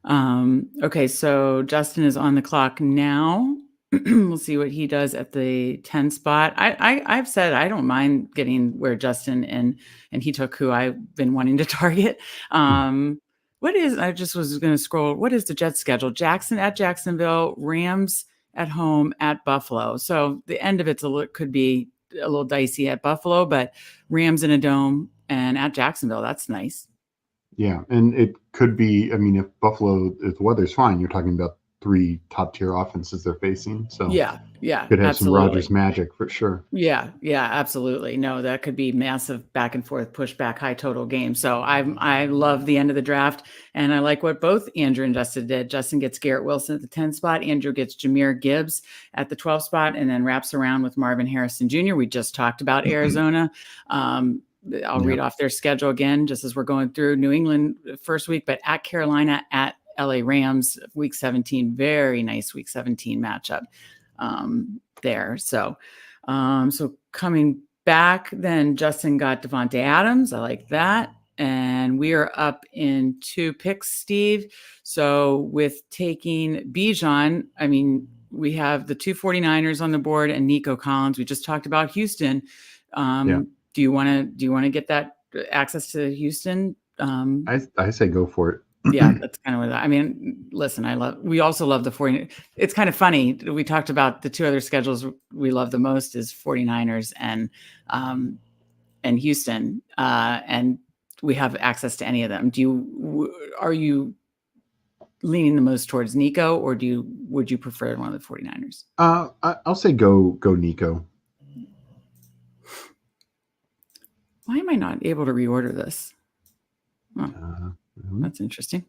Okay, so Justin is on the clock now. We'll see what he does at the 10 spot. I've said I don't mind getting where Justin and he took who I've been wanting to target. I just was going to scroll. What is the Jets schedule? Jackson at Jacksonville, Rams at home at Buffalo. So the end of could be a little dicey at Buffalo, but Rams in a dome and at Jacksonville, that's nice.
Yeah, and it could be, I mean, if the weather's fine, you're talking about 3 top-tier offenses they're facing. So
yeah,
could have
absolutely.
some Rodgers magic for sure.
Yeah, absolutely. No, that could be massive back and forth, pushback, high total game. So I love the end of the draft, and I like what both Andrew and Justin did. Justin gets Garrett Wilson at the 10 spot. Andrew gets Jahmyr Gibbs at the 12 spot, and then wraps around with Marvin Harrison Jr. We just talked about Arizona. I'll read off their schedule again, just as we're going through. New England first week, but at Carolina, at LA Rams, week 17. Very nice week 17 matchup there. So coming back, then Justin got Devontae Adams. I like that. And we are up in 2 picks, Steve. So with taking Bijan, I mean, we have the 2 49ers on the board and Nico Collins. We just talked about Houston. Do you want to get that access to Houston?
I say go for it.
Yeah, that's kind of what I mean. Listen, we also love the 49ers. It's kind of funny. We talked about the 2 other schedules we love the most is 49ers and Houston. And we have access to any of them. Are you leaning the most towards Nico, or would you prefer one of the 49ers?
I'll say go Nico.
Why am I not able to reorder this? That's interesting.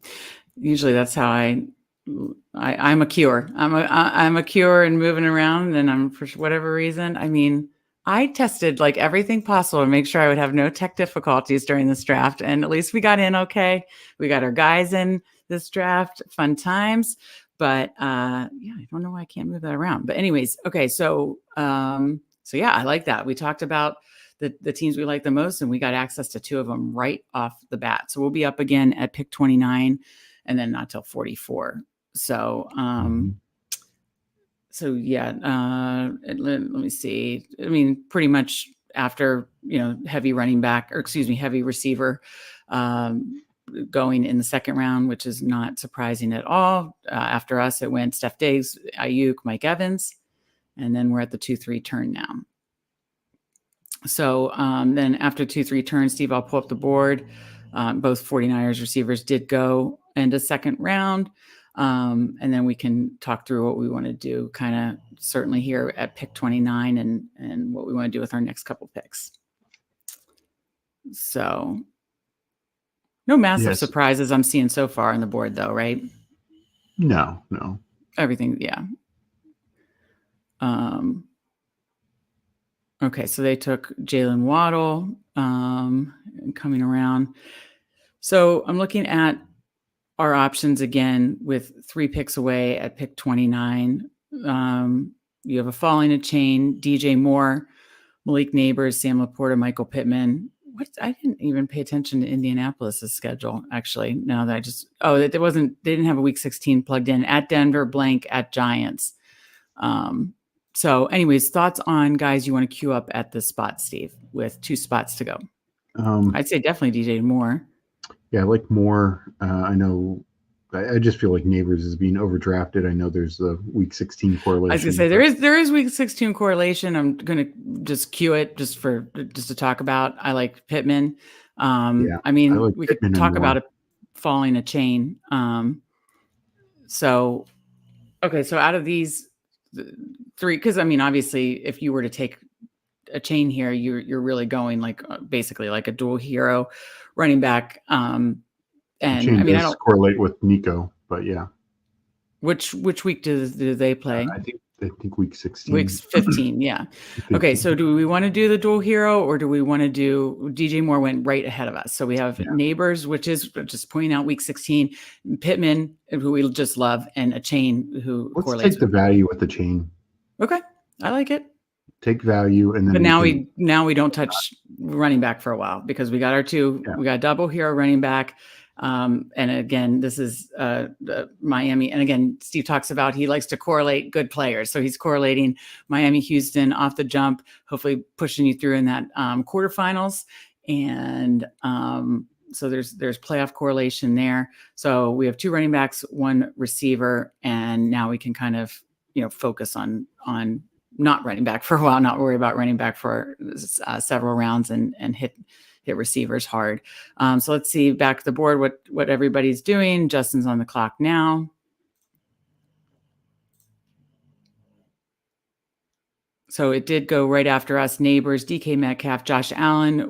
Usually that's how I'm a cure. I'm a cure and moving around, and I'm, for whatever reason, I mean, I tested like everything possible to make sure I would have no tech difficulties during this draft. And at least we got in okay. We got our guys in this draft, fun times. But I don't know why I can't move that around. But anyways, okay. So yeah, I like that. We talked about the teams we like the most, and we got access to 2 of them right off the bat. So we'll be up again at pick 29 and then not till 44. So, let me see. I mean, pretty much after, heavy heavy receiver going in the second round, which is not surprising at all. After us, it went Steph Diggs, Ayuk, Mike Evans, and then we're at the 2-3 turn now. So then after 2-3 turns, Steve, I'll pull up the board. Both 49ers receivers did go into second round. And then we can talk through what we want to do kind of certainly here at pick 29 and what we want to do with our next couple picks. So no massive surprises I'm seeing so far on the board though, right?
No.
Everything. Yeah. Okay, so they took Jalen Waddle coming around. So I'm looking at our options again with 3 picks away at pick 29. You have a falling a chain, DJ Moore, Malik Neighbors, Sam Laporta, Michael Pittman. I didn't even pay attention to Indianapolis' schedule, actually. No, they didn't have a week 16 plugged in. At Denver, blank, at Giants. So anyways, thoughts on guys you want to queue up at this spot, Steve, with 2 spots to go? I'd say definitely DJ Moore.
Yeah, I like Moore. I just feel like Neighbors is being overdrafted. I know there's the week 16 correlation.
I was going to say there is week 16 correlation. I'm going to just queue it just to talk about. I like Pittman. I mean, we could talk about it falling a chain. So out of these 3, because I mean, obviously, if you were to take a chain here, you're really going like basically like a dual hero running back. And I mean, I don't
correlate with Nico, but yeah.
Which week do they play?
I think week 16.
Week 15, yeah. Okay, so do we want to do the dual hero, or do we want to do DJ Moore went right ahead of us? So we have Neighbors, which is just pointing out week 16, Pittman, who we just love, and a chain who
Let's
correlates.
take the value with the chain.
Okay. I like it.
Take value, and then
But now we don't touch running back for a while because we got our two.
Yeah.
We got double hero running back. And again, this is Miami. And again, Steve talks about he likes to correlate good players. So he's correlating Miami, Houston off the jump, hopefully pushing you through in that quarterfinals. And so there's playoff correlation there. So we have two running backs, one receiver, and now we can kind of focus on not running back for a while, not worry about running back for several rounds and hit receivers hard. So let's see back at the board what everybody's doing. Justin's on the clock now. So it did go right after us. Neighbors, DK Metcalf, Josh Allen,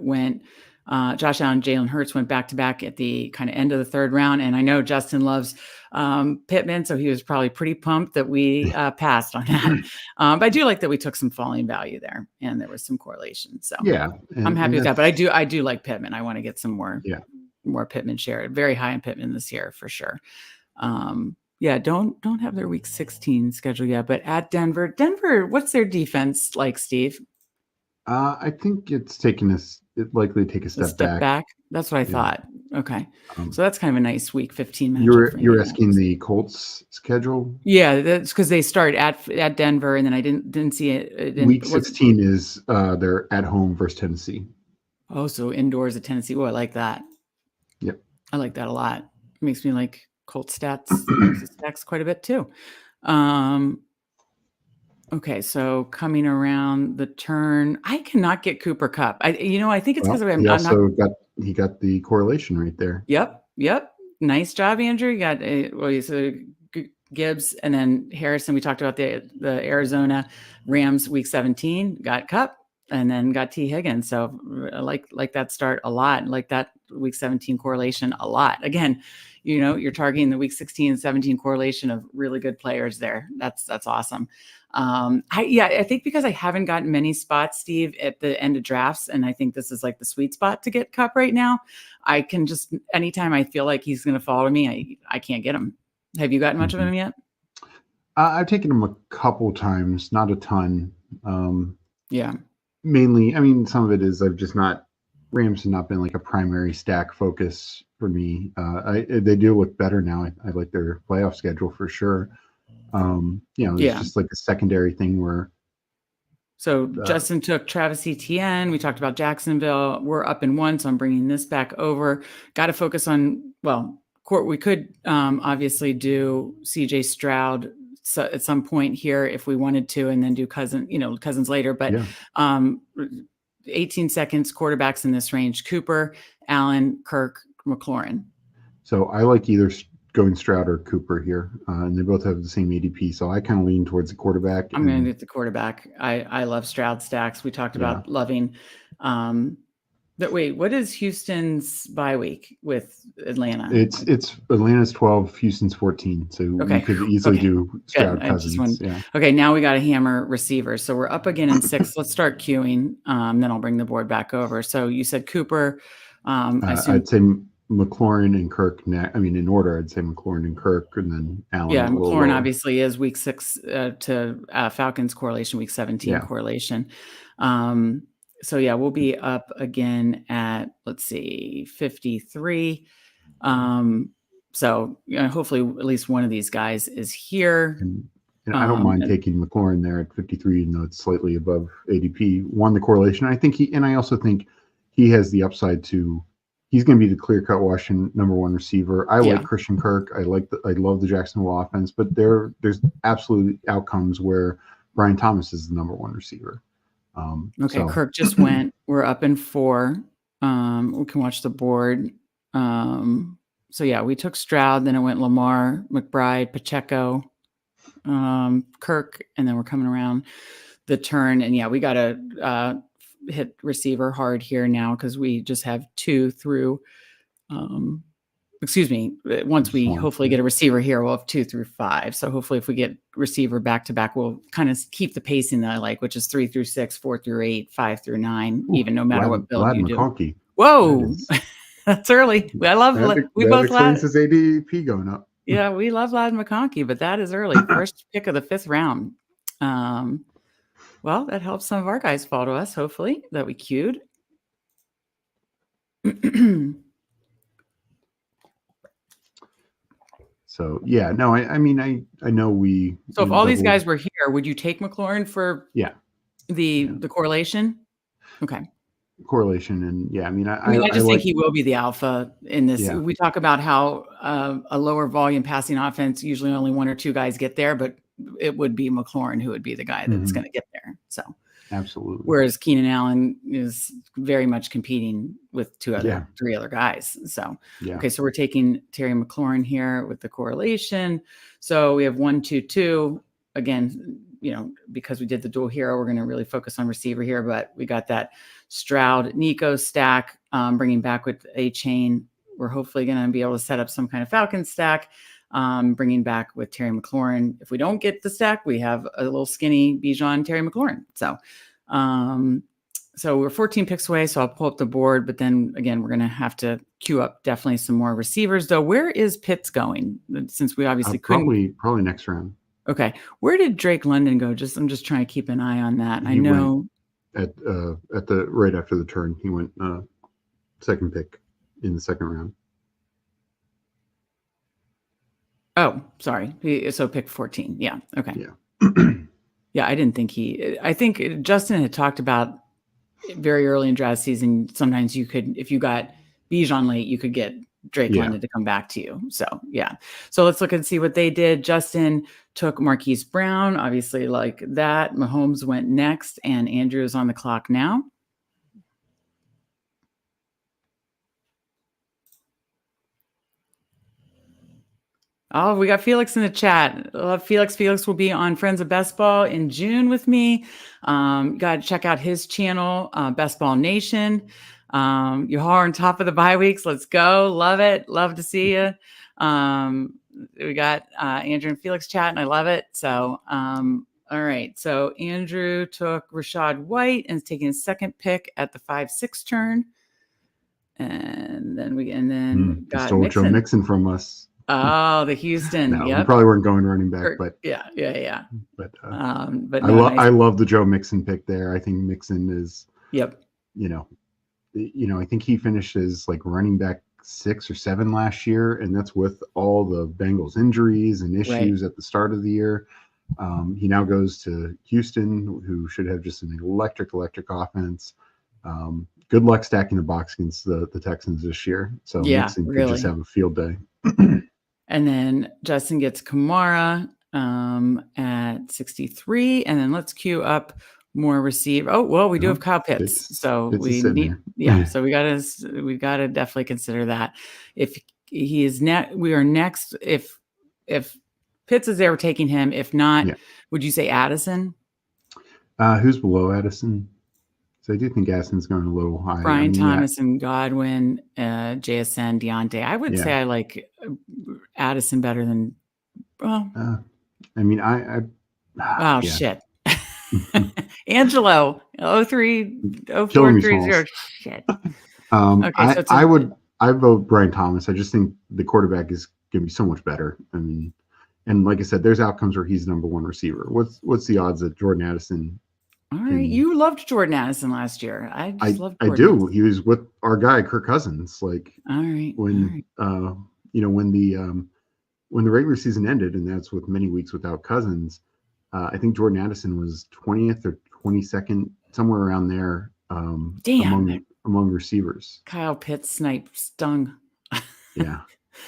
Jalen Hurts went back to back at the kind of end of the third round. And I know Justin loves Pittman, so he was probably pretty pumped that we passed on that. But I do like that we took some falling value there, and there was some correlation. So
yeah,
I'm happy with that. But I do like Pittman. I want to get some more Pittman share. Very high in Pittman this year for sure. Don't have their week 16 schedule yet, but at Denver, what's their defense like, Steve?
I think it's likely to take a step back.
That's what I thought. Okay. So that's kind of a nice week 15 minutes.
You're asking the Colts schedule?
Yeah, that's because they start at Denver, and then I didn't see it.
Week 16 is they're at home versus Tennessee.
Oh, so indoors at Tennessee. Oh, I like that.
Yep.
I like that a lot. It makes me like Colt stats quite a bit too. Okay, so coming around the turn, I cannot get Cooper Kupp. I think it's because
he got the correlation right there.
Yep. Nice job, Andrew. You got Gibbs and then Harrison. We talked about the Arizona Rams week 17. Got Kupp and then got T Higgins. So I like that start a lot. Like that week 17 correlation a lot. Again, you're targeting the week 16 and 17 correlation of really good players there. That's awesome. I think because I haven't gotten many spots, Steve, at the end of drafts, and I think this is like the sweet spot to get Kupp right now. I can just, anytime I feel like he's going to fall to me, I can't get him. Have you gotten much of him yet?
I've taken him a couple times, not a ton.
Yeah.
Mainly, some of it is Rams have not been like a primary stack focus for me. They do look better now. I like their playoff schedule for sure. It's just like a secondary thing where.
So Justin took Travis Etienne. We talked about Jacksonville. We're up in 1, so I'm bringing this back over. Got to focus on, we could obviously do CJ Stroud at some point here if we wanted to, and then do Cousins later. But 18 seconds, quarterbacks in this range: Cooper, Allen, Kirk, McLaurin.
So I like either going Stroud or Cooper here, and they both have the same ADP. So I kind of lean towards the quarterback.
I'm going to get the quarterback. I love Stroud stacks. We talked about loving. But wait, what is Houston's bye week with Atlanta?
It's Atlanta's 12, Houston's 14. So we could easily do Stroud Cousins.
Okay, now we got to hammer receivers. So we're up again in 6. Let's start queuing. Then I'll bring the board back over. So you said Cooper.
I'd say McLaurin and Kirk. In order, I'd say McLaurin and Kirk, and then Allen.
Yeah, McLaurin obviously is week 6 to Falcons correlation, week 17 correlation. So we'll be up again at, let's see, 53. So hopefully at least one of these guys is here.
And I don't mind taking McLaurin there at 53, even though it's slightly above ADP. The correlation. I also think he has the upside to. He's going to be the clear-cut Washington number 1 receiver. I like Christian Kirk. I love the Jacksonville offense, but there's absolutely outcomes where Brian Thomas is the number 1 receiver.
Kirk just went. We're up in 4. We can watch the board. We took Stroud, then it went Lamar, McBride, Pacheco, Kirk, and then we're coming around the turn. And we got to hit receiver hard here now because we just have 2 through. Once we hopefully get a receiver here, we'll have 2 through 5. So hopefully if we get receiver back to back, we'll kind of keep the pacing that I like, which is 3 through 6, 4 through 8, 5 through 9, even no matter what build you do. Whoa, that's early. I love we both
explains his ADP going up.
Yeah, we love Ladd McConkey, but that is early. First pick of the 5th round. Well, that helps some of our guys fall to us, hopefully, that we queued.
So yeah, no, I mean, I know we.
So if all these guys were here, would you take McLaurin for the correlation? Okay.
Correlation, and yeah, I mean,
I just
like,
think he will be the alpha in this.
Yeah.
We talk about how a lower volume passing offense, usually only one or two guys get there, but it would be McLaurin who would be the guy that's going to get there. So
absolutely.
Whereas Keenan Allen is very much competing with three other guys. So, okay, so we're taking Terry McLaurin here with the correlation. So we have 1, 2, 2. Again, because we did the dual hero, we're going to really focus on receiver here, but we got that Stroud Nico stack, bringing back with a chain. We're hopefully going to be able to set up some kind of Falcon stack, bringing back with Terry McLaurin. If we don't get the stack, we have a little skinny Bijan Terry McLaurin. So we're 14 picks away. So I'll pull up the board, but then again, we're going to have to queue up definitely some more receivers though. Where is Pitts going? Since we obviously couldn't.
Probably next round.
Okay. Where did Drake London go? I'm just trying to keep an eye on that. I know
at the right after the turn, he went second pick in the second round.
Oh, sorry. So pick 14. Yeah. Okay.
Yeah.
Yeah. I didn't think I think Justin had talked about very early in draft season. Sometimes you could, if you got Bijan late, you could get Drake London to come back to you. So yeah. So let's look and see what they did. Justin took Marquise Brown, obviously like that. Mahomes went next, and Andrew is on the clock now. Oh, we got Felix in the chat. Love Felix. Felix will be on Friends of Best Ball in June with me. Got to check out his channel, Best Ball Nation. You all are on top of the bye weeks. Let's go. Love it. Love to see you. We got Andrew and Felix chat, and I love it. So, all right. So Andrew took Rachaad White and is taking his second pick at the 5-6 turn. And then got
stole Joe Mixon from us.
Oh, the Houston.
No, we probably weren't going running back, but
yeah.
But
I
love the Joe Mixon pick there. I think Mixon is.
Yep.
I think he finishes like running back 6 or 7 last year, and that's with all the Bengals injuries and issues at the start of the year. He now goes to Houston, who should have just an electric offense. Good luck stacking the box against the Texans this year. So Mixon could just have a field day.
And then Justin gets Kamara at 63. And then let's queue up more receiver. Oh, well, we do have Kyle Pitts. So we need, so we gotta definitely consider that. If he is we are next. If Pitts is there, we're taking him. If not, would you say Addison?
Who's below Addison? So I do think Addison's going a little high.
Brian Thomas and Godwin, JSN, Deontay. I would say I like Addison better than. Well, shit. Angelo 030430. Shit.
Okay, I vote Brian Thomas. I just think the quarterback is going to be so much better. I mean, and like I said, there's outcomes where he's number one receiver. What's the odds that Jordan Addison?
All right, you loved Jordan Addison last year. I loved Jordan.
I do. Addison. He was with our guy Kirk Cousins. Like,
all right,
when the regular season ended, and that's with many weeks without Cousins. I think Jordan Addison was 20th or 22nd, somewhere around there. Among receivers.
Kyle Pitts snipe stung.
Yeah.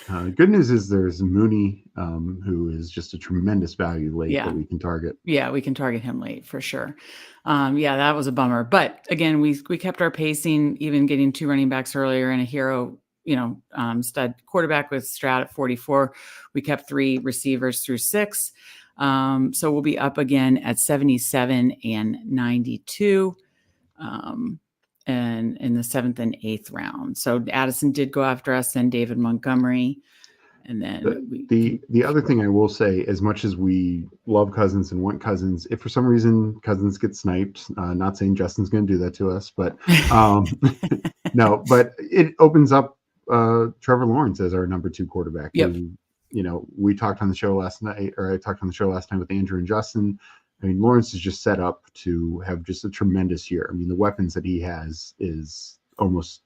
Good news is there's Mooney, who is just a tremendous value late that we can target.
Yeah, we can target him late for sure. That was a bummer. But again, we kept our pacing, even getting 2 running backs earlier and a hero, stud quarterback with Stroud at 44. We kept 3 receivers through 6. So we'll be up again at 77 and 92. And in the 7th and 8th round. So Addison did go after us, then David Montgomery. And then
the other thing I will say, as much as we love Cousins and want Cousins, if for some reason Cousins gets sniped, not saying Justin's going to do that to us, but no, but it opens up Trevor Lawrence as our number 2 quarterback.
Yep.
Who, we talked on the show last night, or I talked on the show last time with Andrew and Justin. I mean, Lawrence is just set up to have just a tremendous year. I mean, the weapons that he has is almost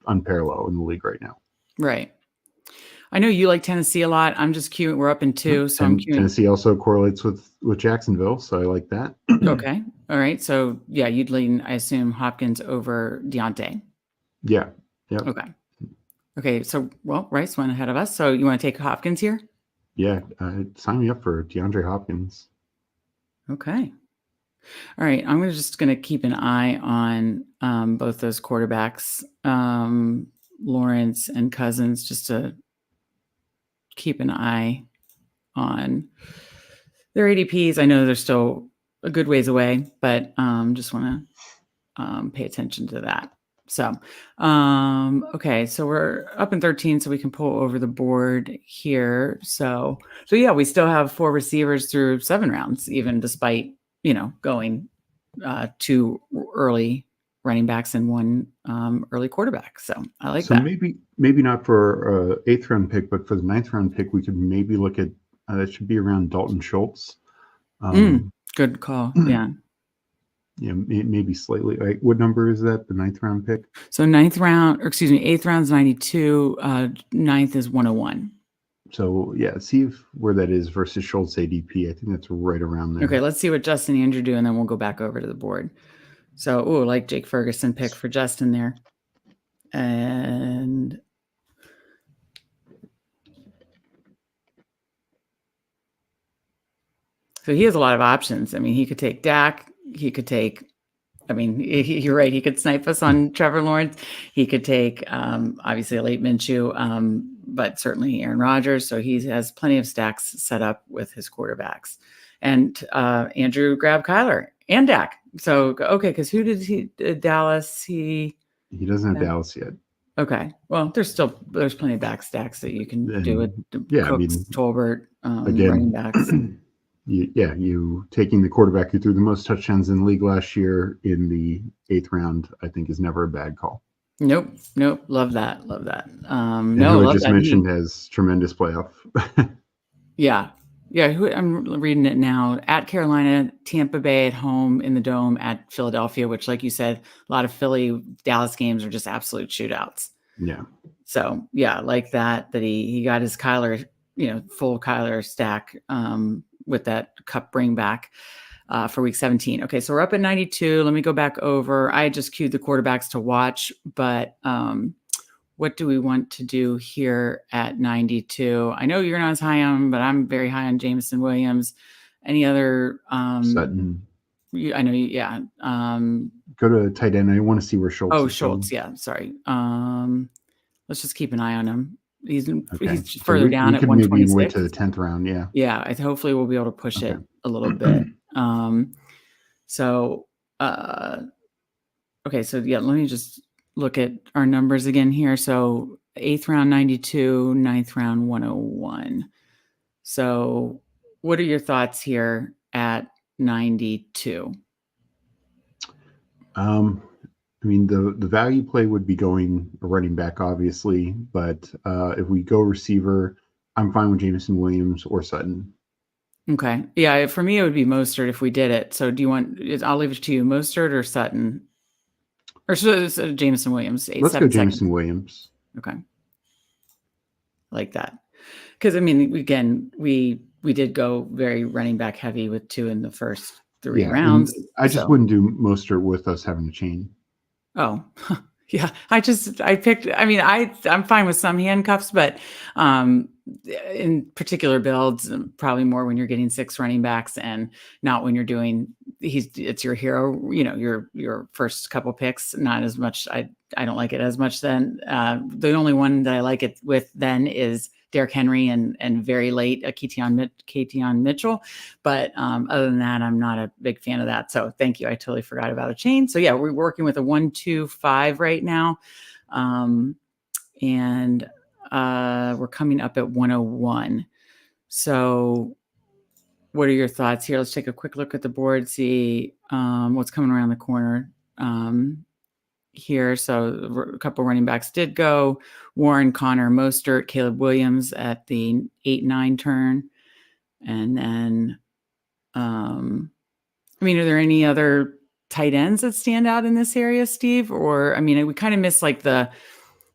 unparalleled in the league right now.
Right. I know you like Tennessee a lot. I'm just queuing. We're up in 2, so I'm queuing.
Tennessee also correlates with Jacksonville, so I like that.
Okay. All right. So yeah, you'd lean, I assume, Hopkins over Deontay.
Yeah. Yep.
Okay. Okay. So Rice went ahead of us. So you want to take Hopkins here?
Yeah. Sign me up for DeAndre Hopkins.
Okay. All right. I'm just going to keep an eye on both those quarterbacks, Lawrence and Cousins, just to keep an eye on their ADPs. I know they're still a good ways away, but just want to pay attention to that. So, okay, so we're up in 13, so we can pull over the board here. So yeah, we still have 4 receivers through 7 rounds, even despite, going 2 early running backs and 1 early quarterback. So I like that.
Maybe not for 8th round pick, but for the 9th round pick, we could maybe look at that should be around Dalton Schultz.
Good call. Yeah.
Yeah, maybe slightly. What number is that? The 9th round pick?
So 8th round is 92. 9th is 101.
So yeah, see where that is versus Schultz ADP. I think that's right around there.
Okay, let's see what Justin and Andrew do, and then we'll go back over to the board. So, like Jake Ferguson pick for Justin there. And so he has a lot of options. I mean, he could take Dak. He could take, you're right. He could snipe us on Trevor Lawrence. He could take, obviously, a late Minshew, but certainly Aaron Rodgers. So he has plenty of stacks set up with his quarterbacks. And Andrew grabbed Kyler and Dak. So, okay, because who did Dallas? He
doesn't have Dallas yet.
Okay. Well, there's plenty of back stacks that you can do with Cooks, Tolbert,
again,
running backs.
You taking the quarterback who threw the most touchdowns in the league last year in the 8th round, I think is never a bad call.
Nope. Love that.
And who I just mentioned has tremendous playoff.
Yeah. I'm reading it now. At Carolina, Tampa Bay at home in the Dome, at Philadelphia, which, like you said, a lot of Philly Dallas games are just absolute shootouts.
Yeah.
So yeah, like that he got his Kyler, full Kyler stack with that cup bring back for week 17. Okay, so we're up at 92. Let me go back over. I just queued the quarterbacks to watch, but what do we want to do here at 92? I know you're not as high on, but I'm very high on Jameson Williams. Any other
Sutton?
I know, yeah.
Go to tight end. I want to see where Schultz.
Oh, Schultz. Yeah, sorry. Let's just keep an eye on him. He's further down at 126.
Maybe wait to the 10th round. Yeah.
Yeah. Hopefully we'll be able to push it a little bit. Okay. So yeah, let me just look at our numbers again here. So 8th round, 92, 9th round, 101. So what are your thoughts here at 92?
The value play would be going a running back, obviously, but if we go receiver, I'm fine with Jameson Williams or Sutton.
Okay. Yeah, for me, it would be Mostert if we did it. So do you want, I'll leave it to you, Mostert or Sutton? Or Jameson Williams.
Let's go Jameson Williams.
Okay. Like that. Because, again, we did go very running back heavy with 2 in the first 3 rounds.
I just wouldn't do Mostert with us having a chain.
Oh, yeah. I'm fine with some handcuffs, but in particular builds, probably more when you're getting 6 running backs and not when you're doing, it's your hero, your first couple picks, not as much. I don't like it as much then. The only one that I like it with then is Derrick Henry and very late Keaton Mitchell. But other than that, I'm not a big fan of that. So thank you. I totally forgot about a chain. So yeah, we're working with a 1-2-5 right now. And we're coming up at 101. So what are your thoughts here? Let's take a quick look at the board, see what's coming around the corner here. So a couple running backs did go. Warren, Connor, Mostert, Caleb Williams at the 8-9 turn. And then I mean, are there any other tight ends that stand out in this area, Steve? Or, I mean, we kind of miss like the,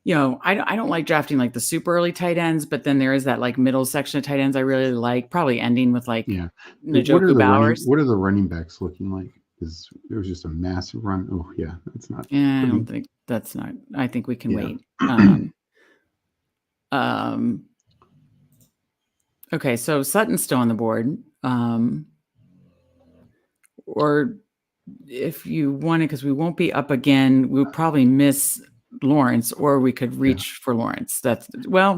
I don't like drafting like the super early tight ends, but then there is that like middle section of tight ends I really like, probably ending with like Njoku Bowers.
What are the running backs looking like? Because there was just a massive run. Oh yeah, that's not.
Yeah, I don't think that's not. I think we can wait. Okay, so Sutton's still on the board. Or if you want it, because we won't be up again, we'll probably miss Lawrence, or we could reach for Lawrence.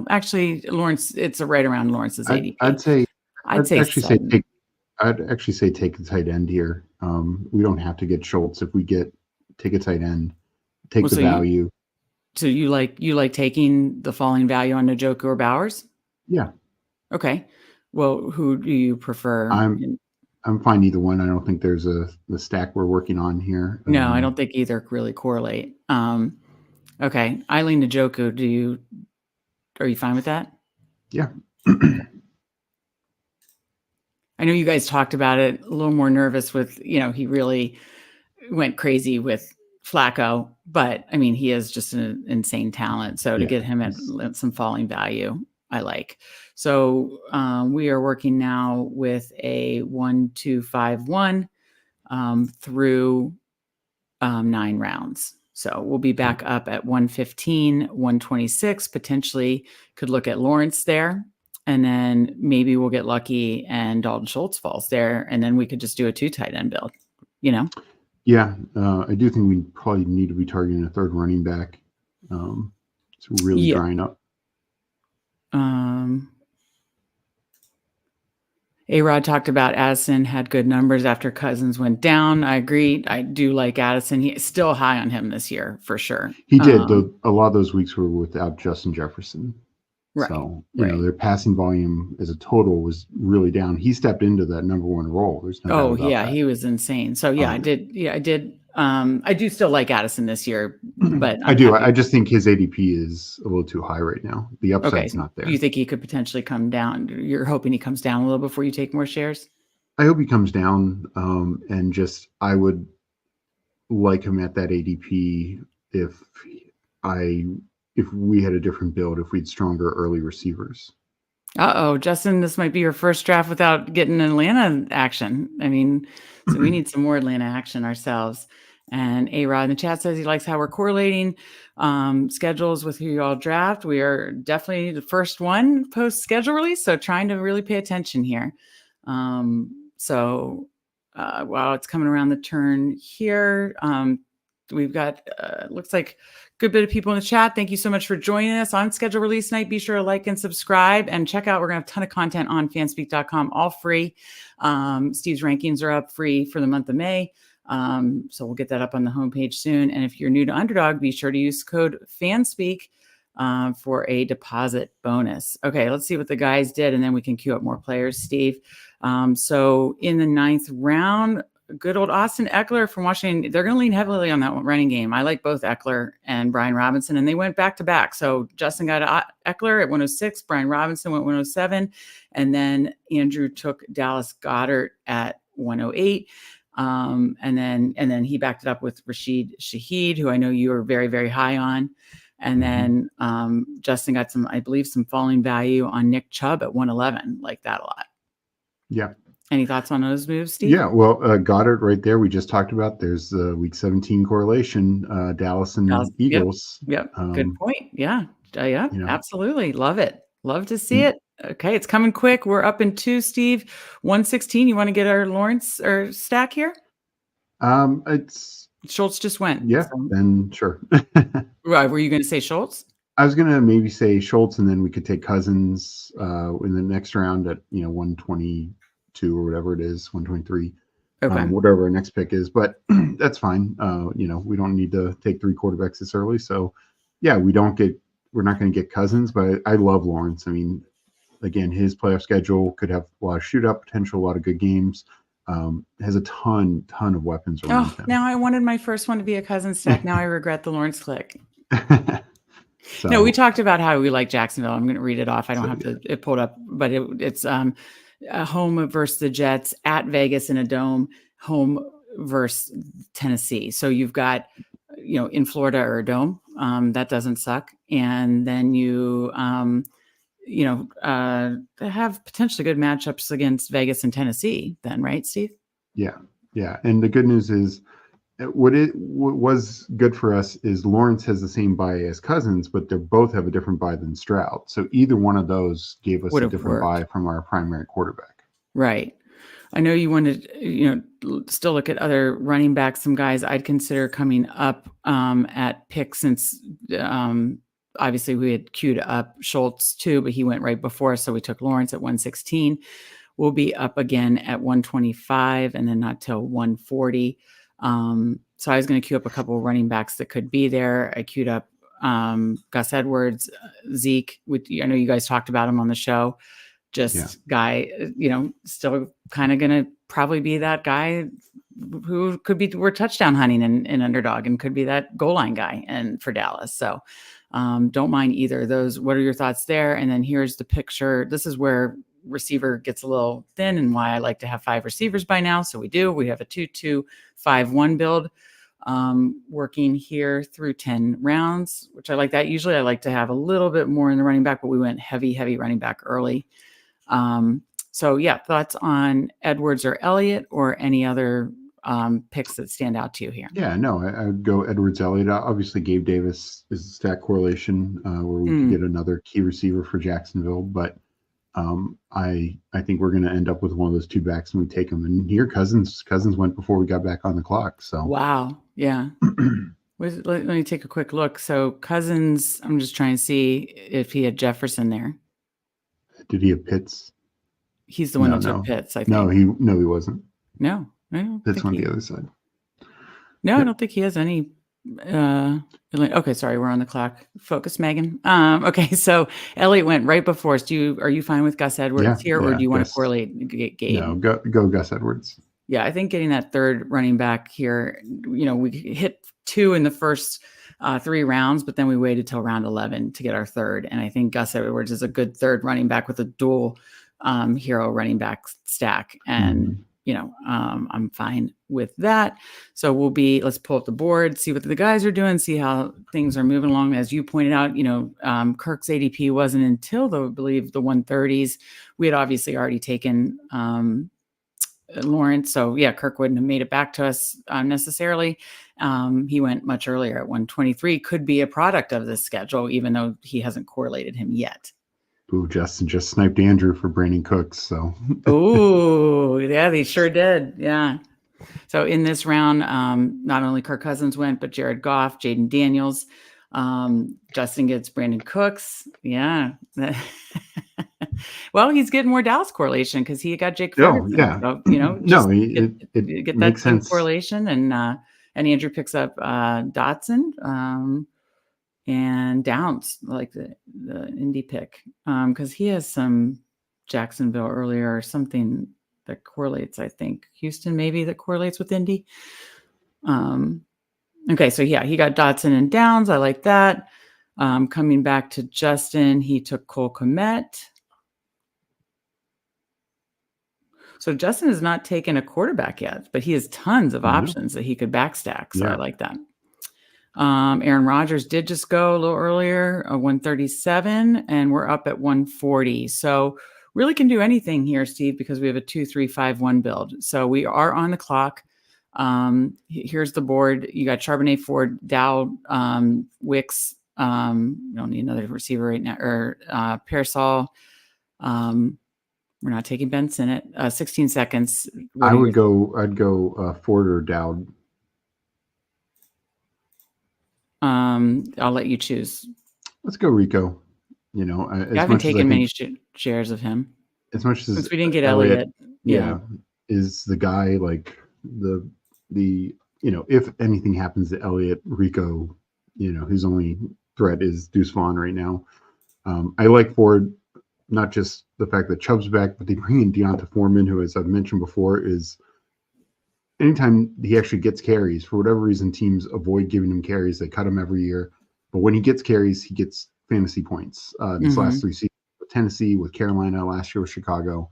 Actually, Lawrence, it's right around Lawrence's ADP.
I'd actually say take a tight end here. We don't have to get Schultz. If we take a tight end, take the value.
So you like taking the falling value on Njoku or Bowers?
Yeah.
Okay. Well, who do you prefer?
I'm fine either one. I don't think there's the stack we're working on here.
No, I don't think either really correlate. Okay. Eileen Njoku, are you fine with that?
Yeah.
I know you guys talked about it, a little more nervous with, he really went crazy with Flacco, but I mean, he is just an insane talent. So to get him at some falling value, I like. So we are working now with a 1-2-5-1 through 9 rounds. So we'll be back up at 115, 126, potentially could look at Lawrence there. And then maybe we'll get lucky and Dalton Schultz falls there. And then we could just do a 2 tight end build,
Yeah. I do think we probably need to be targeting a third running back. It's really drying up.
A-Rod talked about Addison had good numbers after Cousins went down. I agree. I do like Addison. He's still high on him this year for sure.
He did, though. A lot of those weeks were without Justin Jefferson.
Right.
So, their passing volume as a total was really down. He stepped into that number 1 role. There's no doubt about that.
He was insane. So I did. I did. I do still like Addison this year, but
I do. I just think his ADP is a little too high right now. The upside's not there.
Do you think he could potentially come down? You're hoping he comes down a little before you take more shares?
I hope he comes down, and I would like him at that ADP if we had a different build, if we had stronger early receivers.
Justin, this might be your first draft without getting Atlanta action. I mean, so we need some more Atlanta action ourselves. And A-Rod in the chat says he likes how we're correlating schedules with who you all draft. We are definitely the first one post schedule release, so trying to really pay attention here. While it's coming around the turn here, we've got looks like a good bit of people in the chat. Thank you so much for joining us on schedule release night. Be sure to like and subscribe and check out. We're going to have a ton of content on fanspeak.com, all free. Steve's rankings are up free for the month of May. So we'll get that up on the homepage soon. And if you're new to Underdog, be sure to use code Fanspeak for a deposit bonus. Okay, let's see what the guys did, and then we can queue up more players, Steve. So in the 9th round, good old Austin Eckler from Washington. They're going to lean heavily on that running game. I like both Eckler and Brian Robinson, and they went back to back. So Justin got Eckler at 106, Brian Robinson went 107, and then Andrew took Dallas Goedert at 108. And then he backed it up with Rashid Shaheed, who I know you are very, very high on. And then Justin got some falling value on Nick Chubb at 111. Like that a lot.
Yeah.
Any thoughts on those moves, Steve?
Yeah, well, Goddard right there, we just talked about. There's the week 17 correlation, Dallas and Eagles.
Yep. Good point. Yeah. Absolutely. Love it. Love to see it. Okay, it's coming quick. We're up in 2, Steve. 116. You want to get our Lawrence or stack here?
It's
Schultz just went.
Yeah, so. Then sure.
Right. Were you going to say Schultz?
I was going to maybe say Schultz, and then we could take Cousins in the next round at 122 or whatever it is, 123.
Okay.
Whatever our next pick is, but that's fine. We don't need to take 3 quarterbacks this early. So yeah, we're not going to get Cousins, but I love Lawrence. I mean, again, his playoff schedule could have a lot of shootout potential, a lot of good games. Has a ton of weapons around him.
Now I wanted my first one to be a Cousins stack. Now I regret the Lawrence click. No, we talked about how we like Jacksonville. I'm going to read it off. I don't have to it pulled up, but it's home versus the Jets, at Vegas in a dome, home versus Tennessee. So you've got, in Florida or a dome, that doesn't suck. And then you have potentially good matchups against Vegas and Tennessee then, right, Steve?
Yeah. Yeah. And the good news is what was good for us is Lawrence has the same bye as Cousins, but they both have a different bye than Stroud. So either one of those gave us a different bye from our primary quarterback.
Right. I know you wanted, still look at other running backs, some guys I'd consider coming up at pick, since obviously we had queued up Schultz too, but he went right before. So we took Lawrence at 116. We'll be up again at 125 and then not till 140. So I was going to queue up a couple of running backs that could be there. I queued up Gus Edwards, Zeke. I know you guys talked about him on the show. Guy, still kind of going to probably be that guy who could be, we're touchdown hunting in Underdog, and could be that goal line guy and for Dallas. So don't mind either of those. What are your thoughts there? And then here's the picture. This is where receiver gets a little thin, and why I like to have 5 receivers by now. So we have a 2-2-5-1 build working here through 10 rounds, which I like that. Usually I like to have a little bit more in the running back, but we went heavy running back early. So yeah, thoughts on Edwards or Elliott, or any other picks that stand out to you here?
Yeah, no, I would go Edwards, Elliott. Obviously, Gabe Davis is a stat correlation where we could get another key receiver for Jacksonville, but I think we're going to end up with one of those two backs when we take them. And here, Cousins went before we got back on the clock. So
wow, yeah. Let me take a quick look. So Cousins, I'm just trying to see if he had Jefferson there.
Did he have Pitts?
He's the one that took Pitts, I think.
No, he wasn't.
No, I don't.
Pitts went the other side.
No, I don't think he has any. Okay, sorry, we're on the clock. Focus, Megan. Okay, so Elliott went right before us. Are you fine with Gus Edwards here, or do you want to correlate Gabe?
No, go Gus Edwards.
Yeah, I think getting that third running back here. We hit 2 in the first 3 rounds, but then we waited till round 11 to get our third. And I think Gus Edwards is a good third running back with a dual hero running back stack. And I'm fine with that. So let's pull up the board, see what the guys are doing, see how things are moving along. As you pointed out, Kirk's ADP wasn't until I believe the 130s. We had obviously already taken Lawrence. So yeah, Kirk wouldn't have made it back to us necessarily. He went much earlier at 123, could be a product of this schedule, even though he hasn't correlated him yet.
Ooh, Justin just sniped Andrew for Brandon Cooks. So,
ooh, yeah, they sure did. Yeah. So in this round, not only Kirk Cousins went, but Jared Goff, Jaden Daniels, Justin gets Brandon Cooks. Yeah. Well, he's getting more Dallas correlation because he got Jake Ferguson.
Yeah.
So,
it
get
makes
that
sense.
Correlation, and Andrew picks up Dotson. And Downs, like the Indy pick, because he has some Jacksonville earlier or something that correlates, I think. Houston maybe that correlates with Indy. Okay, so yeah, he got Dotson and Downs. I like that. Coming back to Justin, he took Cole Kmet. So Justin has not taken a quarterback yet, but he has tons of options that he could backstack. So I like that. Aaron Rodgers did just go a little earlier, 137, and we're up at 140. So really can do anything here, Steve, because we have a 2-3-5-1 build. So we are on the clock. Here's the board. You got Charbonnet, Ford, Dow, Wicks. We don't need another receiver right now, or Pearsall. We're not taking Ben Sinnott. 16 seconds.
I'd go Ford or Dowd.
I'll let you choose.
Let's go Rico.
I haven't taken many shares of him.
As much as
since we didn't get Elliott.
Yeah, is the guy like the if anything happens to Elliott, Rico, his only threat is Deuce Vaughn right now. I like Ford, not just the fact that Chubb's back, but they bring in Deonta Foreman, who, as I've mentioned before, is anytime he actually gets carries, for whatever reason, teams avoid giving him carries. They cut him every year. But when he gets carries, he gets fantasy points. These last 3 seasons with Tennessee, with Carolina, last year with Chicago.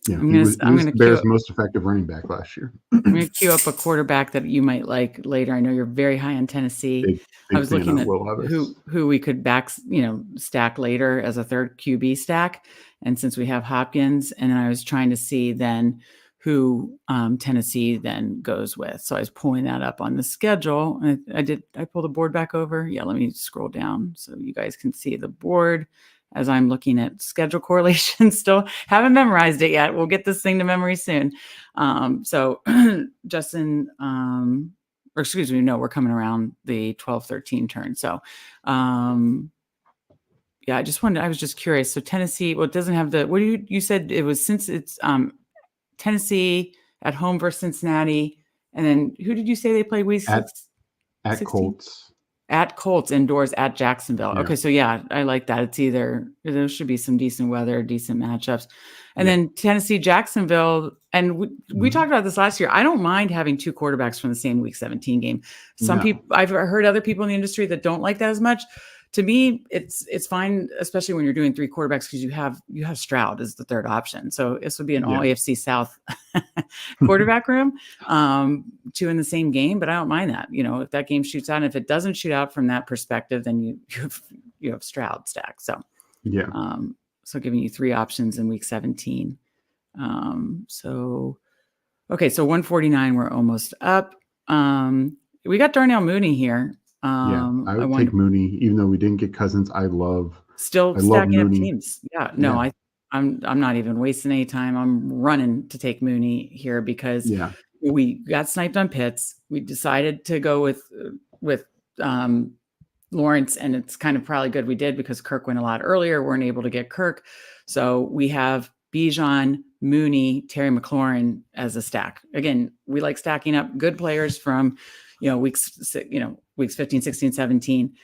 Yeah,
I'm
he
gonna
was
I'm
the
gonna
Bears' most effective running back last year.
I'm going to queue up a quarterback that you might like later. I know you're very high on Tennessee. I
Big
was
fan
looking
of
at
Will Levis.
who we could stack later as a third QB stack. And since we have Hopkins, and then I was trying to see then who Tennessee then goes with. So I was pulling that up on the schedule. And I pulled the board back over. Yeah, let me scroll down so you guys can see the board as I'm looking at schedule correlation. Still haven't memorized it yet. We'll get this thing to memory soon. So Justin, or excuse me, no, we're coming around the 12-13 turn. So yeah, I was just curious. So Tennessee, well, it doesn't have you said it was, since it's Tennessee at home versus Cincinnati. And then who did you say they play week
At
16?
Colts.
At Colts indoors at Jacksonville.
Yeah.
Okay, so yeah, I like that. It's either there should be some decent weather, decent matchups, and then Tennessee, Jacksonville, and we talked about this last year. I don't mind having two quarterbacks from the same Week 17 game. Some people, I've heard other people in the industry that don't like that as much. To me, it's fine, especially when you're doing three quarterbacks, because you have Stroud as the third option. So this would be an all AFC South quarterback room, two in the same game. But I don't mind that. If that game shoots out, and if it doesn't shoot out from that perspective, then you have Stroud stacked. So so giving you three options in Week 17. So 149, we're almost up. We got Darnell Mooney here.
I would take Mooney, even though we didn't get Cousins. I love
stacking
Mooney.
Up teams. Yeah, no, yeah. I'm not even wasting any time. I'm running to take Mooney here because we got sniped on Pitts. We decided to go with Lawrence, and it's kind of probably good we did because Kirk went a lot earlier. Weren't able to get Kirk, so we have Bijan, Mooney, Terry McLaurin as a stack. Again, we like stacking up good players from weeks 15, 16, 17,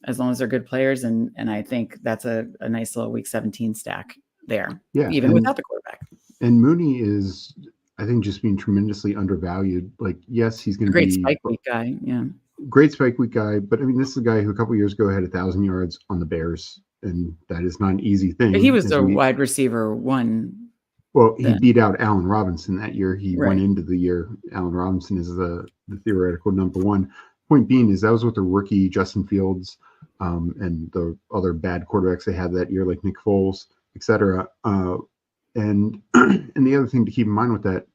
as long as they're good players. And I think that's a nice little Week 17 stack there, even without the quarterback.
And Mooney is, I think, just being tremendously undervalued. Like, yes, he's going to be
a great spike week guy. Yeah.
Great spike week guy. But I mean, this is a guy who a couple years ago had 1,000 yards on the Bears. And that is not an easy thing.
But he was a wide receiver one.
Well, he beat out Allen Robinson that year. He went into the year. Allen Robinson is the theoretical number one. Point being is that was with the rookie Justin Fields and the other bad quarterbacks they had that year, like Nick Foles, etc. And the other thing to keep in mind with that,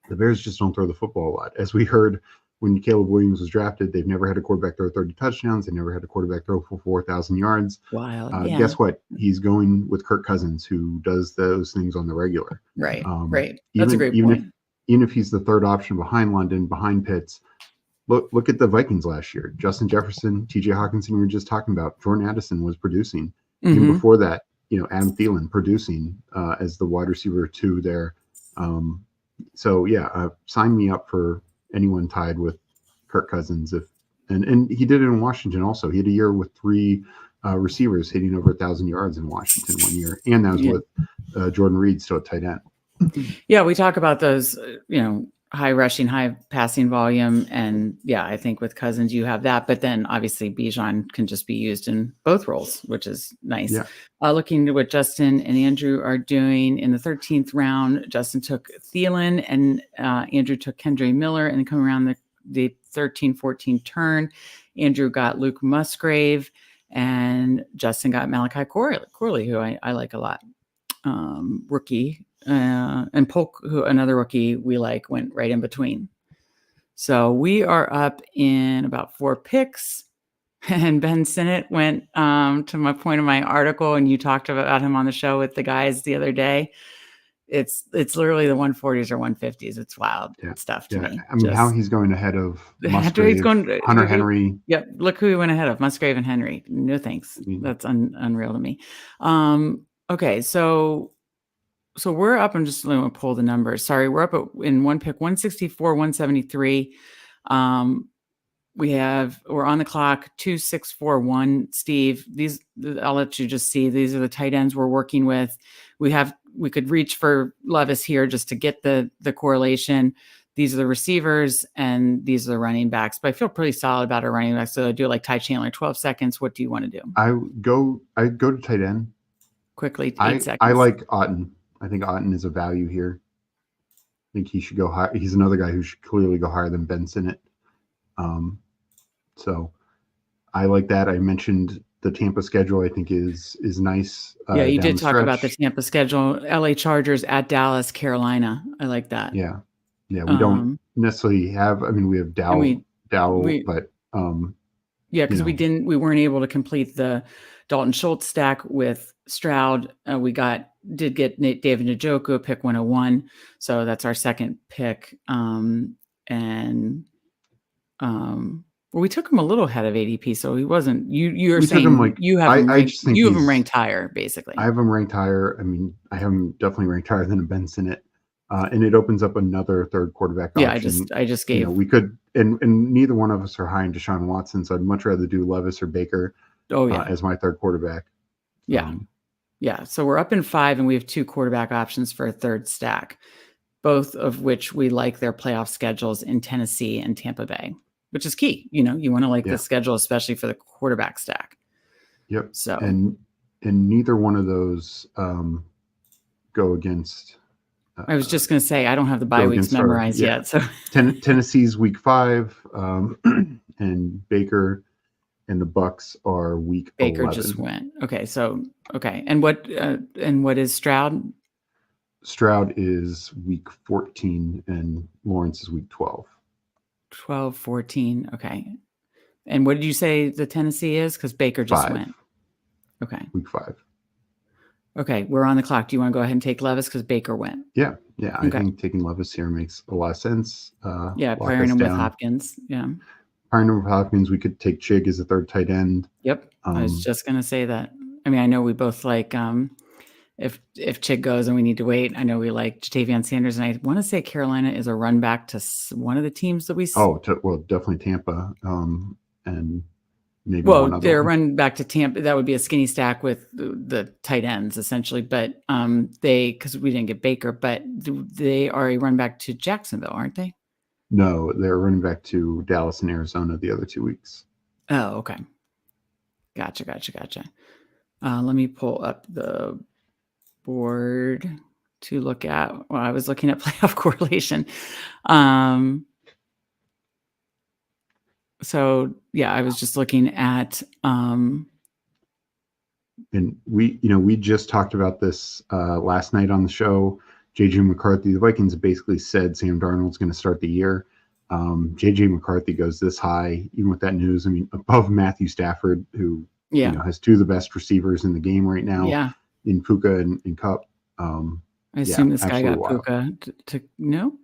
the Bears just don't throw the football a lot. As we heard when Caleb Williams was drafted, they've never had a quarterback throw 30 touchdowns. They never had a quarterback throw for 4,000 yards.
Wow.
Guess what? He's going with Kirk Cousins, who does those things on the regular.
Right. That's a great point.
Even if he's the third option behind London, behind Pitts, look at the Vikings last year. Justin Jefferson, TJ Hawkinson, we were just talking about. Jordan Addison was producing. Even before that, Adam Thielen producing as the wide receiver 2 there. Sign me up for anyone tied with Kirk Cousins. And he did it in Washington also. He had a year with 3 receivers hitting over 1,000 yards in Washington one year. And that was with Jordan Reed still at tight end.
Yeah, we talk about those, high rushing, high passing volume. And I think with Cousins, you have that. But then obviously Bijan can just be used in both roles, which is nice. Yeah. Looking at what Justin and Andrew are doing in the 13th round, Justin took Thielen and Andrew took Kendre Miller. And then coming around the 13-14 turn, Andrew got Luke Musgrave and Justin got Malachi Corley, who I like a lot. Rookie. And Polk, who another rookie we like, went right in between. So we are up in about 4 picks. And Ben Sinnott went to my point of my article, and you talked about him on the show with the guys the other day. It's literally the 140s or 150s. It's wild stuff to me.
I mean, how he's going ahead of Musgrave, Hunter Henry.
Yep. Look who he went ahead of, Musgrave and Henry. No thanks. That's unreal to me. Okay, so we're up. I'm just going to pull the numbers. Sorry, we're up in one pick, 164, 173. We're on the clock, 2641. Steve, I'll let you just see. These are the tight ends we're working with. We could reach for Levis here just to get the correlation. These are the receivers and these are the running backs. But I feel pretty solid about our running backs. So I do it like Ty Chandler, 12 seconds. What do you want to do?
I go to tight end.
Quickly, 8 seconds.
I like Otten. I think Otten is a value here. I think he should go high. He's another guy who should clearly go higher than Ben Sinnott. So I like that. I mentioned the Tampa schedule. I think is nice.
Yeah, you
down
did
the
talk about the
stretch.
Tampa schedule. LA Chargers at Dallas, Carolina. I like that.
Yeah, we don't necessarily have. I mean, we have
And
Dowell, but
yeah, because we weren't able to complete the Dalton Schultz stack with Stroud. We did get David Njoku, pick 101, so that's our second pick. Well, we took him a little ahead of ADP, so he wasn't. You're saying him you have him ranked. You have him ranked higher, basically.
I have him ranked higher. I mean, I have him definitely ranked higher than a Ben Sinnott, and it opens up another third quarterback option.
I just gave.
We could, and neither one of us are high in Deshaun Watson, so I'd much rather do Levis or Baker. As my third quarterback.
Yeah. So we're up in 5, and we have 2 quarterback options for a third stack, both of which we like their playoff schedules in Tennessee and Tampa Bay, which is key. You want to like the schedule, especially for the quarterback stack.
Yep.
So
and neither one of those go against.
I was just going to say I don't have the bye weeks memorized yet. So
Tennessee's week 5, and Baker and the Bucks are week
Baker
11.
just went. Okay. So, and what is Stroud?
Stroud is week 14 and Lawrence is week 12.
12, 14. Okay. And what did you say the Tennessee is? Because Baker just went. Okay.
Week 5.
Okay. We're on the clock. Do you want to go ahead and take Levis because Baker went?
Yeah. I think taking Levis here makes a lot of sense.
Pairing him with Hopkins. Yeah.
Pairing him with Hopkins, we could take Chig as a third tight end.
Yep. I was just going to say that. I mean, I know we both like if Chig goes and we need to wait. I know we like Jatavion Sanders, and I want to say Carolina is a run back to one of the teams that we.
Definitely Tampa, and maybe one other.
They're run back to Tampa. That would be a skinny stack with the tight ends essentially, but because we didn't get Baker, but they are a run back to Jacksonville, aren't they?
No, they're running back to Dallas and Arizona the other 2 weeks.
Oh, okay. Gotcha. Let me pull up the board to look at. Well, I was looking at playoff correlation. So yeah, I was just looking at.
And we just talked about this last night on the show. JJ McCarthy, the Vikings basically said Sam Darnold's going to start the year. JJ McCarthy goes this high, even with that news. I mean, above Matthew Stafford, who has 2 of the best receivers in the game right now.
Yeah.
In Puka and Cup.
I assume this guy got wild. Puka to no.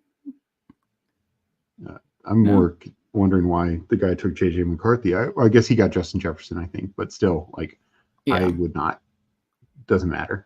I'm more wondering why the guy took JJ McCarthy. I guess he got Justin Jefferson, I think, but still, I would not. Doesn't matter.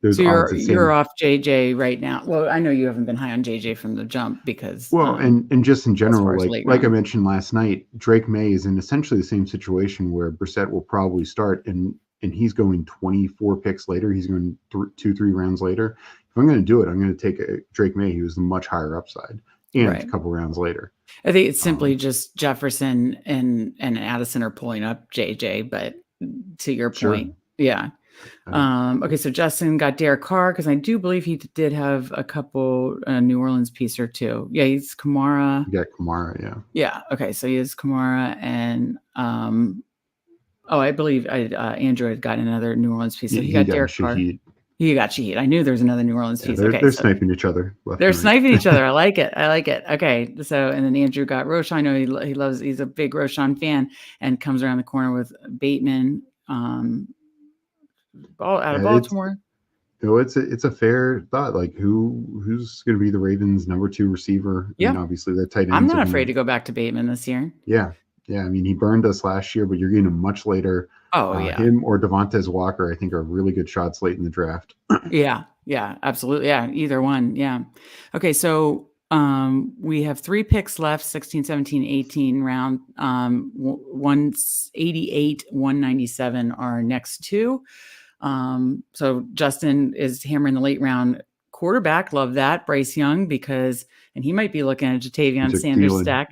There's
so you're off JJ right now. Well, I know you haven't been high on JJ from the jump because.
Well, and just in general, like I mentioned last night, Drake May is in essentially the same situation where Brissett will probably start, and he's going 24 picks later. He's going 2-3 rounds later. If I'm going to do it, I'm going to take Drake May, who's the much higher upside, and a couple rounds later.
I think it's simply just Jefferson and Addison are pulling up JJ, but to your point, yeah. Okay, so Justin got Derek Carr because I do believe he did have a couple New Orleans piece or 2. Yeah, he's Kamara.
Yeah, Kamara. Yeah.
Yeah. Okay, so he is Kamara, and I believe Andrew had got another New Orleans piece. So he got Derek Carr. He got Shaheed. I knew there was another New Orleans piece.
They're sniping each other.
They're sniping each other. I like it. Okay. So, and then Andrew got Roshan. I know he's a big Roshan fan, and comes around the corner with Bateman. Out of Baltimore.
It's a fair thought. Like who's going to be the Ravens' number 2 receiver?
Yeah,
and obviously the tight ends.
I'm not afraid to go back to Bateman this year.
Yeah. I mean, he burned us last year, but you're getting him much later. Him or Devontae Walker, I think, are really good shots late in the draft.
Yeah, absolutely. Yeah, either one. Yeah. Okay, so we have 3 picks left: 16, 17, 18 round. 188, 197 are next 2. So Justin is hammering the late round quarterback. Love that. Bryce Young, and he might be looking at a Jatavion Sanders
Thielen,
stack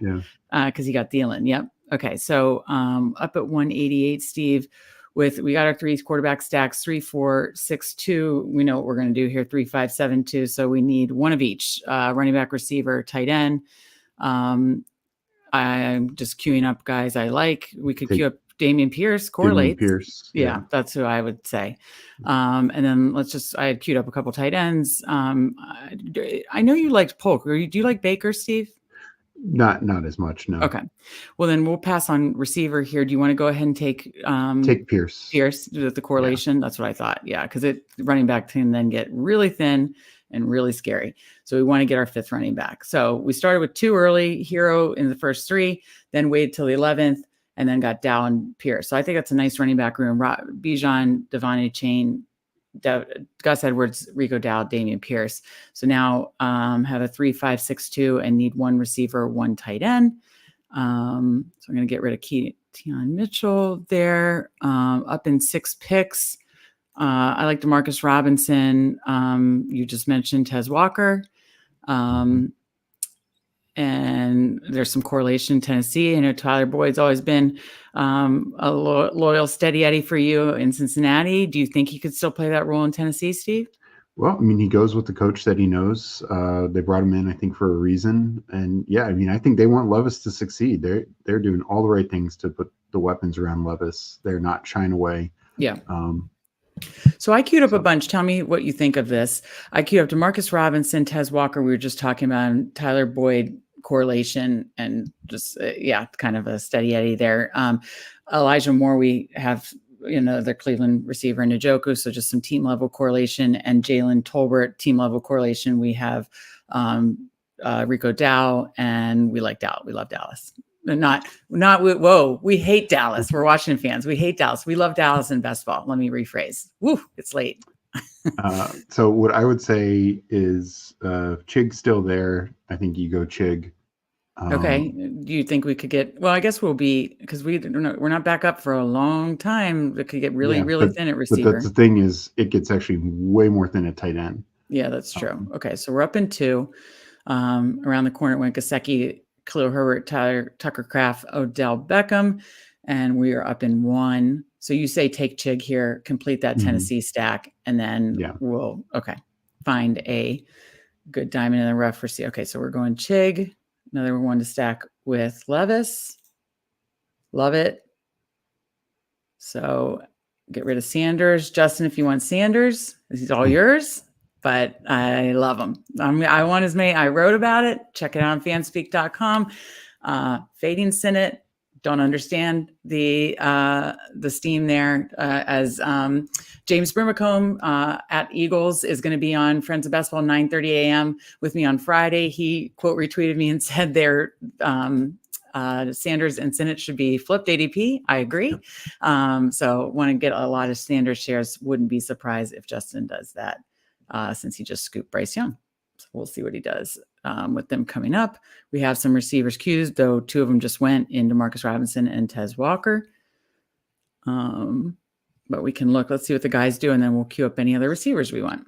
because he got Thielen. Yep. Okay. So up at 188, Steve, we got our 3 quarterback stacks, 3, 4, 6, 2. We know what we're going to do here, 3, 5, 7, 2. So we need one of each, running back, receiver, tight end. I'm just queuing up guys we could queue up Damian Pierce, correlates.
Damian Pierce.
Yeah, that's who I would say. And then I had queued up a couple tight ends. I know you liked Polk. Do you like Baker, Steve?
Not as much, no.
Okay. Well, then we'll pass on receiver here. Do you want to go ahead and take
Pierce?
Pierce with the correlation? Yeah. That's what I thought. Yeah, because running back can then get really thin and really scary. So we want to get our 5th running back. So we started with 2 early, Hero in the first 3, then waited till the 11th, and then got Dow and Pierce. So I think that's a nice running back room. Bijan, Devon Chain, Gus Edwards, Rico Dow, Damian Pierce. So now have a 3, 5, 6, 2 and need 1 receiver, 1 tight end. So I'm going to get rid of Keaton Mitchell there. Up in 6 picks. I like DeMarcus Robinson. You just mentioned Tez Walker. And there's some correlation. Tennessee. I know Tyler Boyd's always been a loyal, steady Eddie for you in Cincinnati. Do you think he could still play that role in Tennessee, Steve?
Well, I mean, he goes with the coach that he knows. They brought him in, I think, for a reason. And yeah, I mean, I think they want Levis to succeed. They're doing all the right things to put the weapons around Levis. They're not shying away.
Yeah. So I queued up a bunch. Tell me what you think of this. I queued up DeMarcus Robinson, Tez Walker. We were just talking about Tyler Boyd correlation and just, kind of a steady Eddie there. Elijah Moore, we have, their Cleveland receiver Njoku. So just some team level correlation, and Jalen Tolbert team level correlation. We have Rico Dow, and we like Dow. We love Dallas. We hate Dallas. We're Washington fans. We hate Dallas. We love Dallas in best ball. Let me rephrase. Woo, it's late.
So what I would say is Chig's still there. I think you go Chig.
Okay. Do you think we could get, well, I guess we'll be, because we're not back up for a long time. It could get really thin at receiver.
But that's the thing is it gets actually way more thin at tight end.
Yeah, that's true. Okay. So we're up in 2. Around the corner went Gesicki, Khalil Herbert, Tucker Kraft, Odell Beckham, and we are up in 1. So you say take Chig here, complete that Tennessee stack, and then we'll find a good diamond in the rough for C. Okay, so we're going Chig, another one to stack with Levis. Love it. So get rid of Sanders. Justin, if you want Sanders, he's all yours. But I love him. I want his mate. I wrote about it. Check it out on fanspeak.com. Fading Senate. Don't understand the steam there. As James Brimacombe at Eagles is going to be on Friends of Basketball 9:30 a.m. with me on Friday. He quote retweeted me and said their Sanders and Senate should be flipped ADP. I agree. So want to get a lot of Sanders shares. Wouldn't be surprised if Justin does that. Since he just scooped Bryce Young. So we'll see what he does with them coming up. We have some receivers queued, though 2 of them just went into Marcus Robinson and Tez Walker. But we can look. Let's see what the guys do, and then we'll queue up any other receivers we want.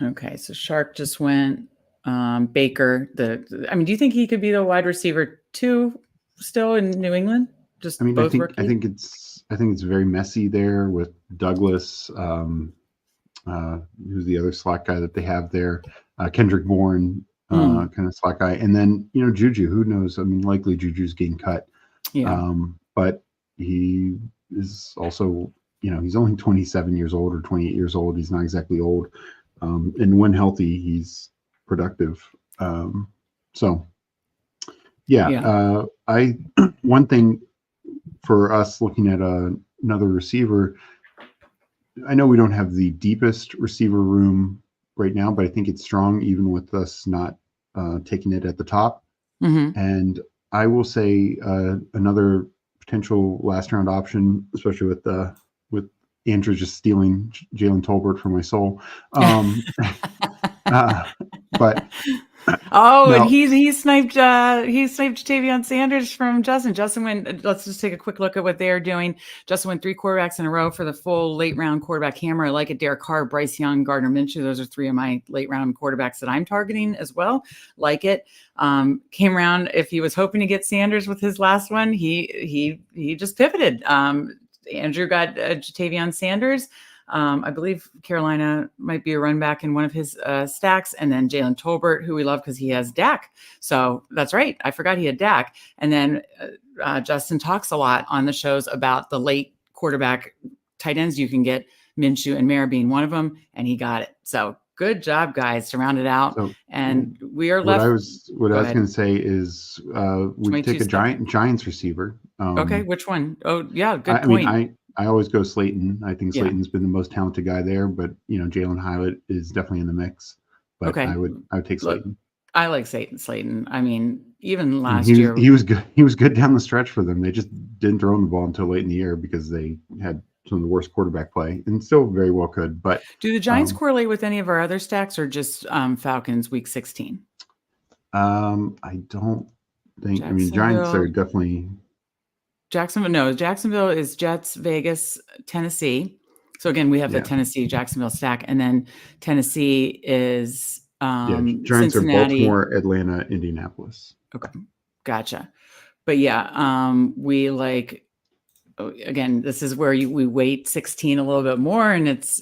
Okay, so Shark just went. Baker. Do you think he could be the wide receiver 2 still in New England?
I think it's very messy there with Douglas. Who's the other slot guy that they have there? Kendrick Bourne, kind of slot guy. And then, Juju, who knows? I mean, likely Juju's getting cut. Yeah. But he is also, he's only 27 years old or 28 years old. He's not exactly old. And when healthy, he's productive. One thing for us looking at another receiver, I know we don't have the deepest receiver room right now, but I think it's strong even with us not taking it at the top. Mm-hmm. And I will say another potential last round option, especially with Andrew just stealing Jalen Tolbert from my soul. But
and he sniped Jatavion Sanders from Justin. Justin went. Let's just take a quick look at what they're doing. Justin went 3 quarterbacks in a row for the full late round quarterback hammer. I like it. Derek Carr, Bryce Young, Gardner Minshew. Those are 3 of my late round quarterbacks that I'm targeting as well. Like it. Came around. If he was hoping to get Sanders with his last one, he just pivoted. Andrew got Jatavion Sanders. I believe Carolina might be a run back in one of his stacks. And then Jalen Tolbert, who we love because he has Dak. So that's right. I forgot he had Dak. And then Justin talks a lot on the shows about the late quarterback tight ends you can get, Minshew and Mara being one of them. And he got it. So good job, guys, to round it out.
So,
and we are
what
left.
I was going to say is we take a Giants receiver.
Okay, which one? Oh, yeah, good point.
I mean, I always go Slayton. I think Slayton's been the most talented guy there, but Jalen Hyatt is definitely in the mix. But I would take Slayton.
I like Slayton. I mean, even last year
he was good. He was good down the stretch for them. They just didn't throw him the ball until late in the year because they had some of the worst quarterback play, and still very well could. But
do the Giants correlate with any of our other stacks, or just Falcons Week 16?
I don't think. I mean, Giants are definitely.
Jacksonville is Jets, Vegas, Tennessee. So again, we have the Tennessee Jacksonville stack, and then Tennessee is
Giants
Cincinnati.
are Baltimore, Atlanta, Indianapolis.
Okay, gotcha. But we like. Again, this is where we weight 16 a little bit more, and it's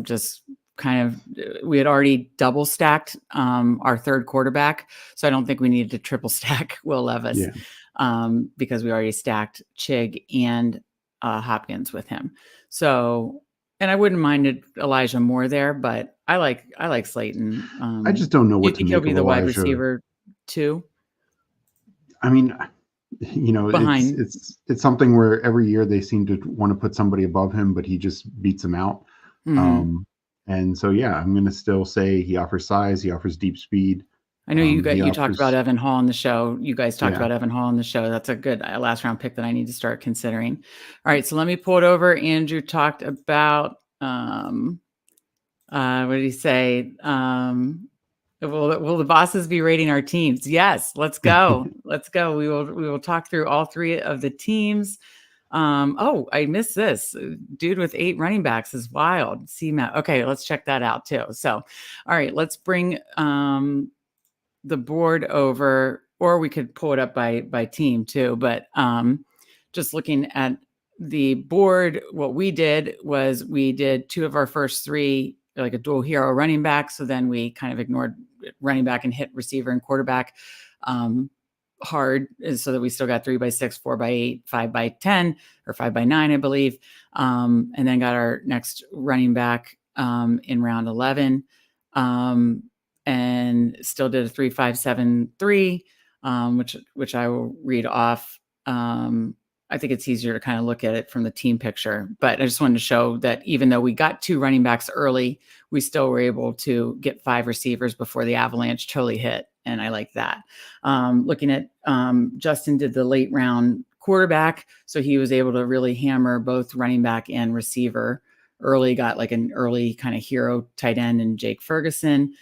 just kind of, we had already double stacked our third quarterback, so I don't think we needed to triple stack Will Levis because we already stacked Chig and Hopkins with him. So, and I wouldn't mind Elijah Moore there, but I like Slayton.
I just don't know what to make
he'll be
of
the
Elijah.
wide receiver too.
I mean, it's something where every year they seem to want to put somebody above him, but he just beats them out.
Mm-hmm.
And so, I'm going to still say he offers size, he offers deep speed.
I know you talked about Evan Hall on the show. You guys talked about Evan Hall on the show. That's a good last round pick that I need to start considering. All right, so let me pull it over. Andrew talked about what did he say? Will the bosses be rating our teams? Yes, let's go. Let's go. We will talk through all three of the teams. I missed this. Dude with 8 running backs is wild. CMAP. Okay, let's check that out too. So, all right, let's bring the board over, or we could pull it up by team too. But just looking at the board, what we did was we did 2 of our first 3 like a dual hero running back. So then we kind of ignored running back and hit receiver and quarterback hard, so that we still got 3x6, 4x8, 5x10, or 5x9, I believe. And then got our next running back in round 11. And still did a 3, 5, 7, 3, which I will read off. I think it's easier to kind of look at it from the team picture, but I just wanted to show that even though we got 2 running backs early, we still were able to get 5 receivers before the avalanche totally hit. And I like that. Looking at Justin did the late round quarterback. So he was able to really hammer both running back and receiver early, got like an early kind of hero tight end in Jake Ferguson.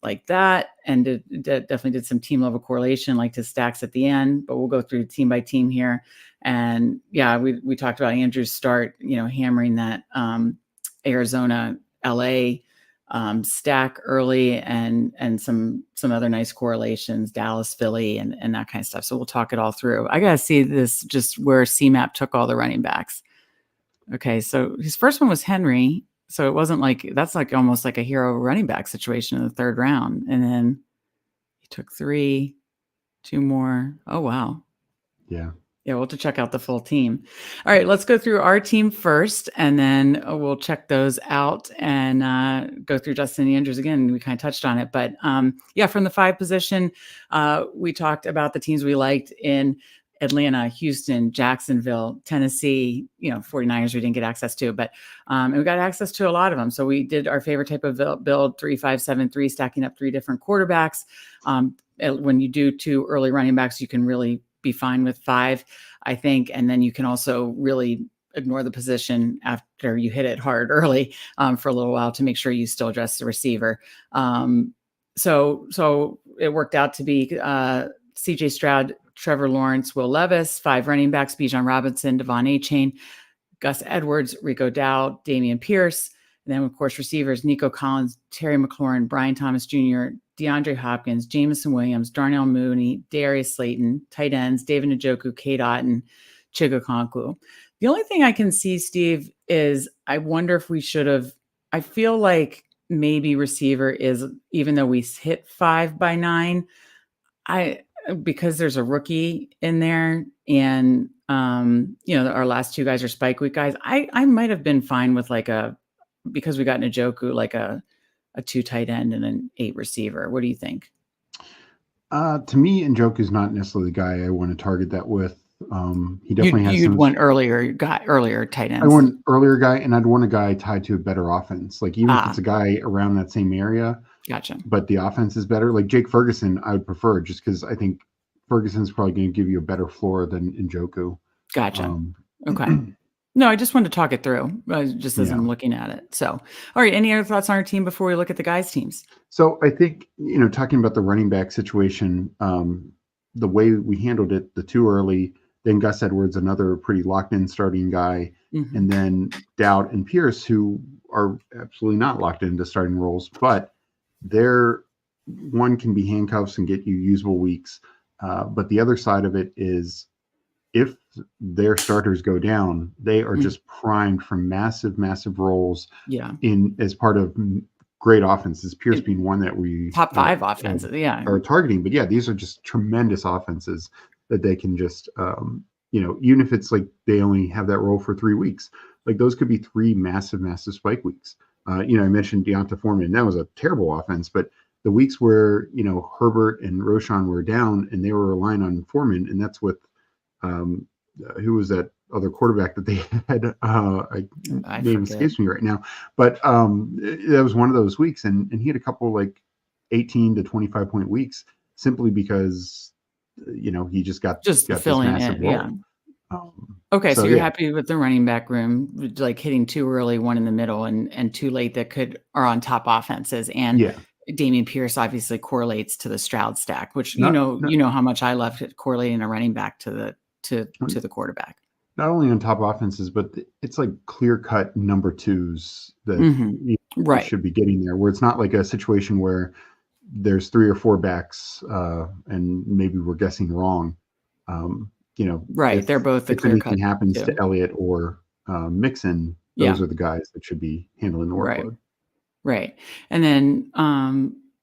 Like that, and definitely did some team level correlation, like his stacks at the end, but we'll go through team by team here. And we talked about Andrew's start, hammering that Arizona LA stack early, and some other nice correlations, Dallas, Philly, and that kind of stuff. So we'll talk it all through. I gotta see this, just where CMAP took all the running backs. Okay, so his first one was Henry. So it wasn't like, that's like almost like a hero running back situation in the 3rd round. And then he took 3, 2 more. Oh, wow.
Yeah.
We'll have to check out the full team. All right, let's go through our team first, and then we'll check those out and go through Justin and Andrews again. We kind of touched on it, but from the 5 position, we talked about the teams we liked in Atlanta, Houston, Jacksonville, Tennessee, 49ers we didn't get access to, but and we got access to a lot of them. So we did our favorite type of build, 3, 5, 7, 3, stacking up 3 different quarterbacks. When you do 2 early running backs, you can really be fine with 5, I think. And then you can also really ignore the position after you hit it hard early for a little while to make sure you still address the receiver. So it worked out to be CJ Stroud, Trevor Lawrence, Will Levis, 5 running backs, Bijan Robinson, Devon Achane, Gus Edwards, Rico Dowd, Damian Pierce. And then, of course, receivers, Nico Collins, Terry McLaurin, Brian Thomas Jr., DeAndre Hopkins, Jamison Williams, Darnell Mooney, Darius Slayton. Tight ends, David Njoku, Kate Otten, Chigokonkwo. The only thing I can see, Steve, is I wonder if we should have. I feel like maybe receiver is, even though we hit 5 by 9, because there's a rookie in there, and our last 2 guys are spike week guys. I might have been fine with because we got Njoku, like a 2 tight end and an 8 receiver. What do you think?
To me, Njoku is not necessarily the guy I want to target that with. He definitely has
You'd
some.
want earlier tight ends.
I want an earlier guy, and I'd want a guy tied to a better offense. Like even if it's a guy around that same area,
gotcha.
But the offense is better. Like Jake Ferguson, I would prefer just because I think Ferguson's probably going to give you a better floor than Njoku.
Gotcha. Okay. No, I just wanted to talk it through, just as I'm looking at it. So, all right. Any other thoughts on our team before we look at the guys' teams?
So I think, talking about the running back situation, the way we handled it, the 2 early, then Gus Edwards, another pretty locked in starting guy, and then Dowd and Pierce, who are absolutely not locked into starting roles, but one can be handcuffs and get you usable weeks. But the other side of it is, if their starters go down, they are just primed for massive, massive roles as part of great offenses. Pierce being one that we
top 5 offenses,
are targeting. But these are just tremendous offenses that they can just, even if it's like they only have that role for 3 weeks, like those could be 3 massive, massive spike weeks. I mentioned Deonta Foreman. That was a terrible offense, but the weeks where, Herbert and Roshan were down and they were relying on Foreman, and that's with, who was that other quarterback that they had? Name escapes me right now, but that was one of those weeks, and he had a couple like 18 to 25 point weeks simply because, he just got
filling
this massive
in.
role.
Okay, so you're happy with the running back room, like hitting 2 early, 1 in the middle, and 2 late that are on top offenses. And Dameon Pierce obviously correlates to the Stroud stack, which you know how much I love correlating a running back to the quarterback.
Not only on top offenses, but it's like clear cut number 2s that should be getting there, where it's not like a situation where there's 3 or 4 backs and maybe we're guessing wrong.
They're both the clear cut.
If anything happens to Elliott or Mixon, those are the guys that should be handling the workload.
Right. And then,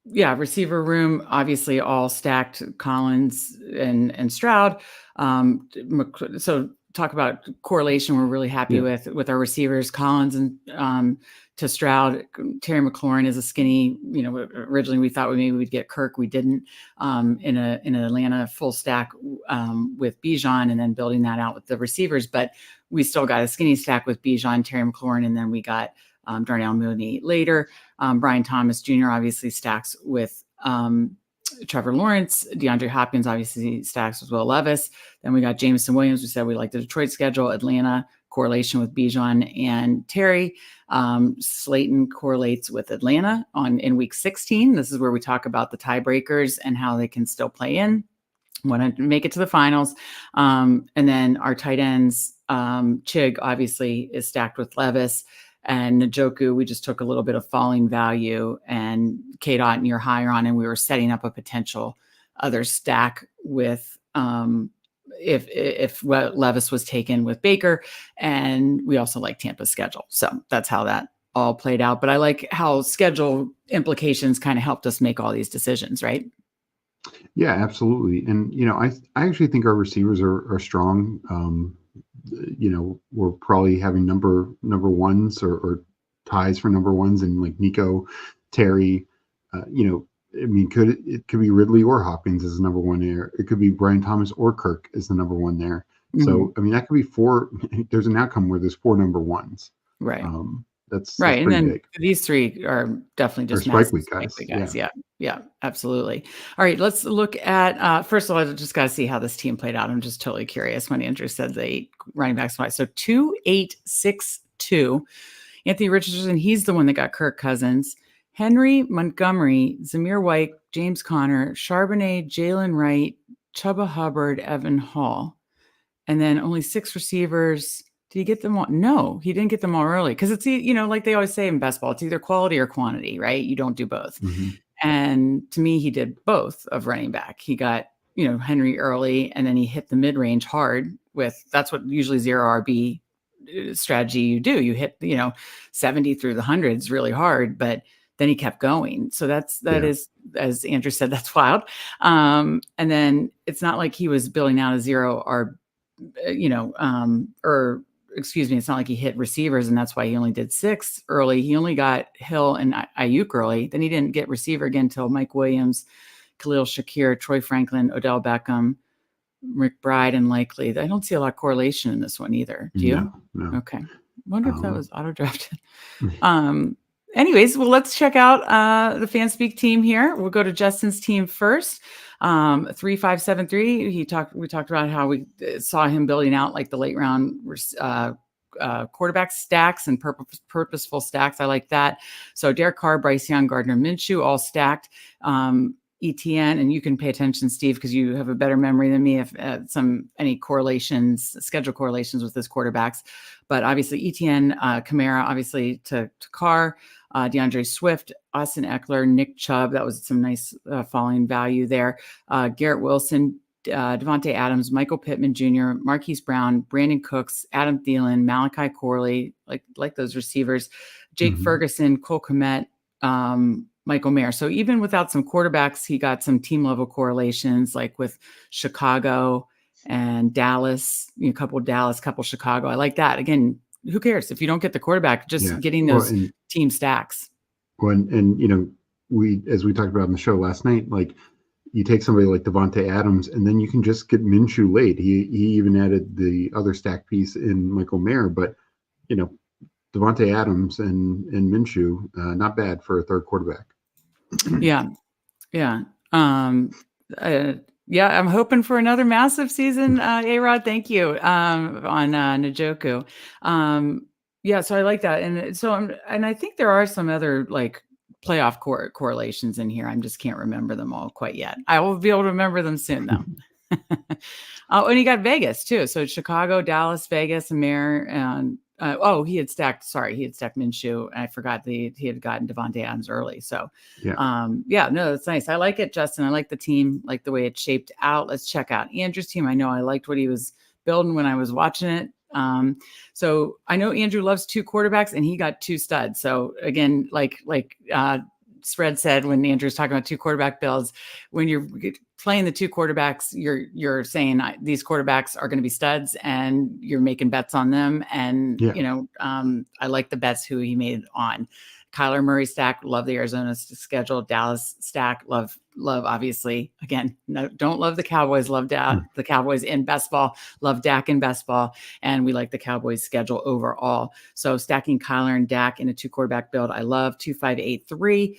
receiver room, obviously all stacked, Collins and Stroud. So talk about correlation. We're really happy with our receivers, Collins and to Stroud. Terry McLaurin is a skinny, originally we thought maybe we'd get Kirk. We didn't, in an Atlanta full stack with Bijan, and then building that out with the receivers. But we still got a skinny stack with Bijan, Terry McLaurin, and then we got Darnell Mooney later. Brian Thomas Jr. obviously stacks with Trevor Lawrence. DeAndre Hopkins obviously stacks with Will Levis. Then we got Jameson Williams. We said we like the Detroit schedule. Atlanta correlation with Bijan and Terry. Slayton correlates with Atlanta in week 16. This is where we talk about the tiebreakers and how they can still play in. Want to make it to the finals. And then our tight ends, Chig obviously is stacked with Levis. And Njoku, we just took a little bit of falling value, and K-Dot and you're higher on, and we were setting up a potential other stack with if Levis was taken with Baker, and we also like Tampa's schedule. So that's how that all played out. But I like how schedule implications kind of helped us make all these decisions, right?
Yeah, absolutely. And, I actually think our receivers are strong. We're probably having number ones or ties for number ones, and like Nico, Terry, it could be Ridley or Hopkins as number 1 there. It could be Brian Thomas or Kirk as the number 1 there. So, that could be 4. There's an outcome where there's 4 number 1s.
Right.
That's
right.
That's
and then
big.
These 3 are definitely just
spike week guys.
Yeah, absolutely. All right. Let's look at, first of all, I just got to see how this team played out. I'm just totally curious when Andrew said the 8 running backs. So 2-8-6-2. Anthony Richardson, he's the one that got Kirk Cousins. Henry, Montgomery, Zamir White, James Conner, Charbonnet, Jalen Wright, Chuba Hubbard, Evan Hall. And then only 6 receivers. Did he get them all? No, he didn't get them all early. Because it's, like they always say in best ball, it's either quality or quantity, right? You don't do both.
Mm-hmm.
And to me, he did both of running back. He got, Henry early, and then he hit the mid-range hard that's what usually 0 RB strategy you do. You hit, 70 through the hundreds really hard, but then he kept going. So that is, as Andrew said, that's wild. And then it's not like he was building out a zero or, or excuse me, it's not like he hit receivers and that's why he only did 6 early. He only got Hill and Ayuk early. Then he didn't get receiver again until Mike Williams, Khalil Shakir, Troy Franklin, Odell Beckham, McBride, and Likely. I don't see a lot of correlation in this one either. Do you?
No.
Okay. Wonder if that was auto drafted. Anyways, well, let's check out the Fanspeak team here. We'll go to Justin's team first. 3573. We talked about how we saw him building out like the late round quarterback stacks and purposeful stacks. I like that. So Derek Carr, Bryce Young, Gardner Minshew, all stacked. ETN, and you can pay attention, Steve, because you have a better memory than me if any correlations, schedule correlations with this quarterbacks. But obviously ETN, Kamara, obviously to Carr, DeAndre Swift, Austin Eckler, Nick Chubb. That was some nice falling value there. Garrett Wilson, Devontae Adams, Michael Pittman Jr., Marquise Brown, Brandon Cooks, Adam Thielen, Malachi Corley, like those receivers, Jake Ferguson, Cole Kmet, Michael Mayer. So even without some quarterbacks, he got some team level correlations, like with Chicago and Dallas, couple Dallas, couple Chicago. I like that. Again, who cares if you don't get the quarterback, just getting those team stacks.
And as we talked about in the show last night, like you take somebody like Devontae Adams and then you can just get Minshew late. He even added the other stack piece in Michael Mayer, but Devontae Adams and Minshew, not bad for a third quarterback.
Yeah. I'm hoping for another massive season. A-Rod, thank you. On Njoku. So I like that. And I think there are some other like playoff correlations in here. I just can't remember them all quite yet. I will be able to remember them soon though. And he got Vegas too. So Chicago, Dallas, Vegas, and Mayor, and he had stacked Minshew. And I forgot he had gotten Devontae Adams early. So, that's nice. I like it, Justin. I like the team, like the way it's shaped out. Let's check out Andrew's team. I know I liked what he was building when I was watching it. So I know Andrew loves 2 quarterbacks and he got 2 studs. So again, like Spread said, when Andrew's talking about 2 quarterback builds, when you're playing the 2 quarterbacks, you're saying these quarterbacks are going to be studs and you're making bets on them. And, I like the bets who he made on. Kyler Murray stack, love the Arizona schedule. Dallas stack, love, obviously. Again, no, don't love the Cowboys, love the Cowboys in best ball, love Dak in best ball, and we like the Cowboys schedule overall. So stacking Kyler and Dak in a 2 quarterback build, I love 2-5-8-3.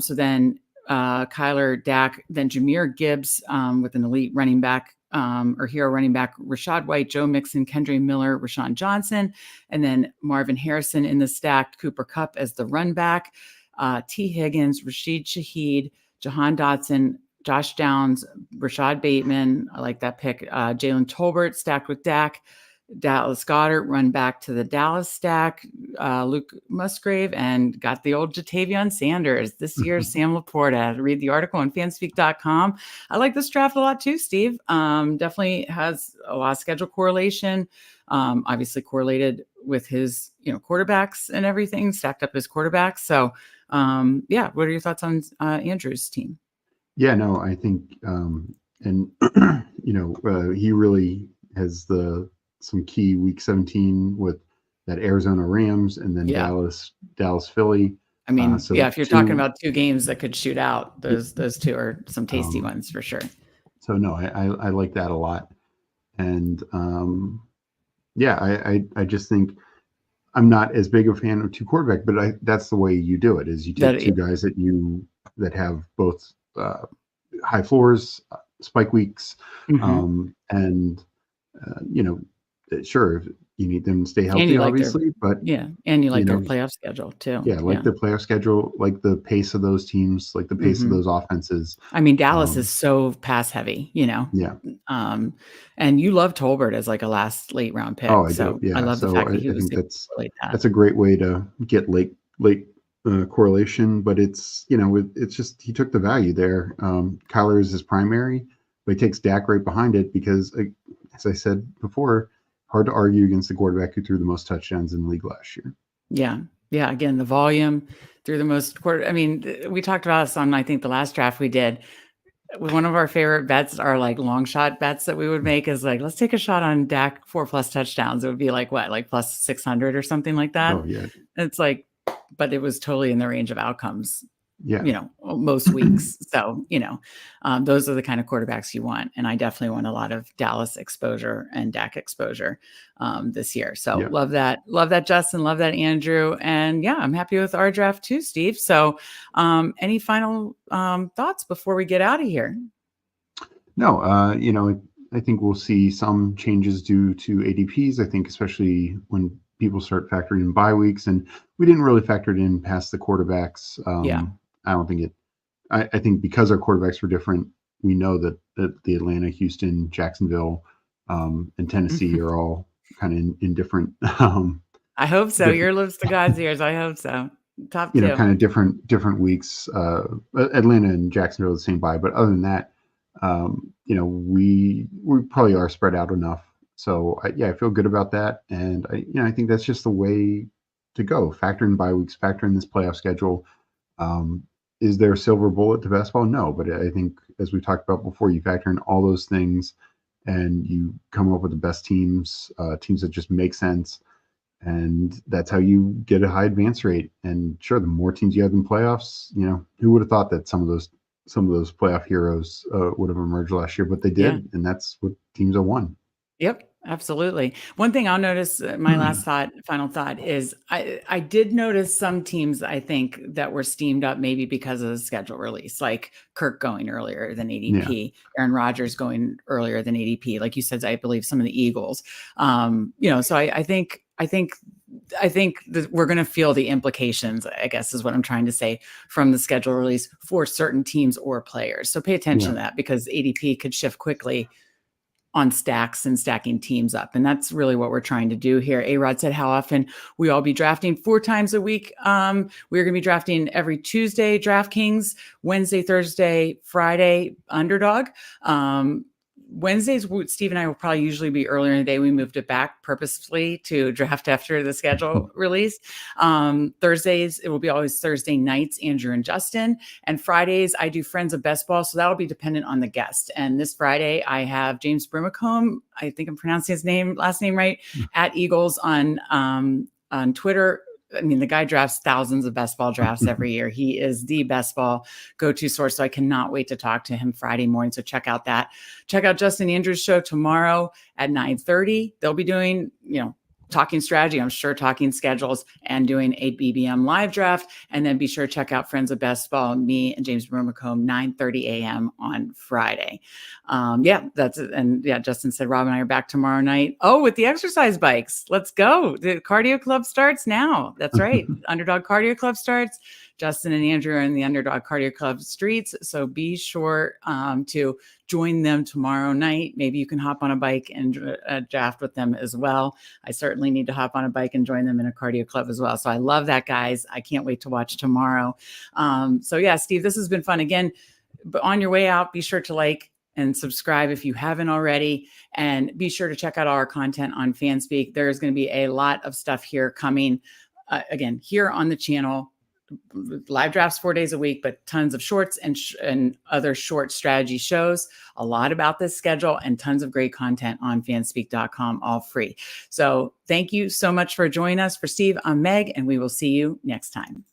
So then Kyler, Dak, then Jahmyr Gibbs with an elite running back, or hero running back, Rachaad White, Joe Mixon, Kendra Miller, Rashawn Johnson, and then Marvin Harrison in the stack, Cooper Kupp as the run back, T. Higgins, Rashid Shaheed, Jahan Dotson, Josh Downs, Rashad Bateman. I like that pick. Jalen Tolbert stacked with Dak, Dallas Goedert run back to the Dallas stack, Luke Musgrave, and got the old Jatavion Sanders. This year's Sam Laporta. Read the article on fanspeak.com. I like this draft a lot too, Steve. Definitely has a lot of schedule correlation. Obviously correlated with his, quarterbacks and everything, stacked up his quarterbacks. So, what are your thoughts on Andrew's team?
Yeah, no, I think, he really has some key week 17 with that Arizona Rams and then Dallas, Philly.
I mean, if you're talking about 2 games that could shoot out, those 2 are some tasty ones for sure.
So no, I like that a lot. And I just think I'm not as big a fan of 2 quarterback, but that's the way you do it, is you take 2 guys that have both high floors, spike weeks, sure, you need them to stay healthy, obviously,
and you like their playoff schedule too.
Yeah, the playoff schedule, like the pace of those teams, like the pace of those offenses.
I mean, Dallas is so pass heavy, and you love Tolbert as like a late round pick.
Oh, I do. Yeah,
I love the fact that he was
that's a great way to get late correlation, but it's just he took the value there. Kyler is his primary, but he takes Dak right behind it because, as I said before, hard to argue against the quarterback who threw the most touchdowns in the league last year.
Yeah. Yeah. Again, the volume through the most quarter. I mean, we talked about this on, I think, the last draft we did. One of our favorite bets are like long shot bets that we would make is like, let's take a shot on Dak 4+ touchdowns. It would be like what, like plus 600 or something like that.
Oh yeah.
It's like, but it was totally in the range of outcomes.
Yeah.
Most weeks. So, those are the kind of quarterbacks you want. And I definitely want a lot of Dallas exposure and Dak exposure this year. So
Yeah.
love that. Love that, Justin. Love that, Andrew. And yeah, I'm happy with our draft too, Steve. So any final thoughts before we get out of here?
No, I think we'll see some changes due to ADPs. I think especially when people start factoring in bye weeks, and we didn't really factor it in past the quarterbacks. I don't think I think because our quarterbacks were different, we know that the Atlanta, Houston, Jacksonville, and Tennessee are all kind of in different.
I hope so. Your lips to God's ears. I hope so. Top two.
Kind of different weeks. Atlanta and Jacksonville are the same bye, but other than that, we probably are spread out enough. So I feel good about that, and I think that's just the way to go. Factor in bye weeks, factor in this playoff schedule. Is there a silver bullet to basketball? No, but I think as we talked about before, you factor in all those things, and you come up with the best teams that just make sense, and that's how you get a high advance rate. And sure, the more teams you have in playoffs, who would have thought that some of those playoff heroes would have emerged last year, but they did, and that's what teams have won.
Yep, absolutely. One thing I'll notice, my final thought is I did notice some teams, I think, that were steamed up maybe because of the schedule release, like Kirk going earlier than ADP, Aaron Rodgers going earlier than ADP. Like you said, I believe some of the Eagles, so I think that we're going to feel the implications, I guess is what I'm trying to say, from the schedule release for certain teams or players. So pay attention to that, because ADP could shift quickly on stacks and stacking teams up. And that's really what we're trying to do here. A-Rod said, how often we all be drafting 4 times a week. We're going to be drafting every Tuesday, DraftKings, Wednesday, Thursday, Friday, Underdog. Wednesdays, Steve and I will probably usually be earlier in the day. We moved it back purposefully to draft after the schedule release. Thursdays, it will be always Thursday nights, Andrew and Justin. And Fridays, I do Friends of Best Ball. So that'll be dependent on the guest. And this Friday, I have James Brimacombe, I think I'm pronouncing his last name right, at Eagles on Twitter. I mean, the guy drafts thousands of best ball drafts every year. He is the best ball go-to source. So I cannot wait to talk to him Friday morning. So check out that. Check out Justin Andrews' show tomorrow at 9:30. They'll be doing, talking strategy, I'm sure, talking schedules, and doing a BBM live draft. And then be sure to check out Friends of Best Ball, me and James Brimacombe, 9:30 a.m. on Friday. That's it. And Justin said, Rob and I are back tomorrow night. Oh, with the exercise bikes. Let's go. The cardio club starts now. That's right. Underdog Cardio Club starts. Justin and Andrew are in the Underdog Cardio Club streets. So be sure to join them tomorrow night. Maybe you can hop on a bike and draft with them as well. I certainly need to hop on a bike and join them in a cardio club as well. So I love that, guys. I can't wait to watch tomorrow. Steve, this has been fun. Again, but on your way out, be sure to like and subscribe if you haven't already. And be sure to check out our content on Fanspeak. There's going to be a lot of stuff here coming, again, here on the channel. Live drafts 4 days a week, but tons of shorts and other short strategy shows, a lot about this schedule, and tons of great content on fanspeak.com, all free. So thank you so much for joining us. For Steve, I'm Meg, and we will see you next time.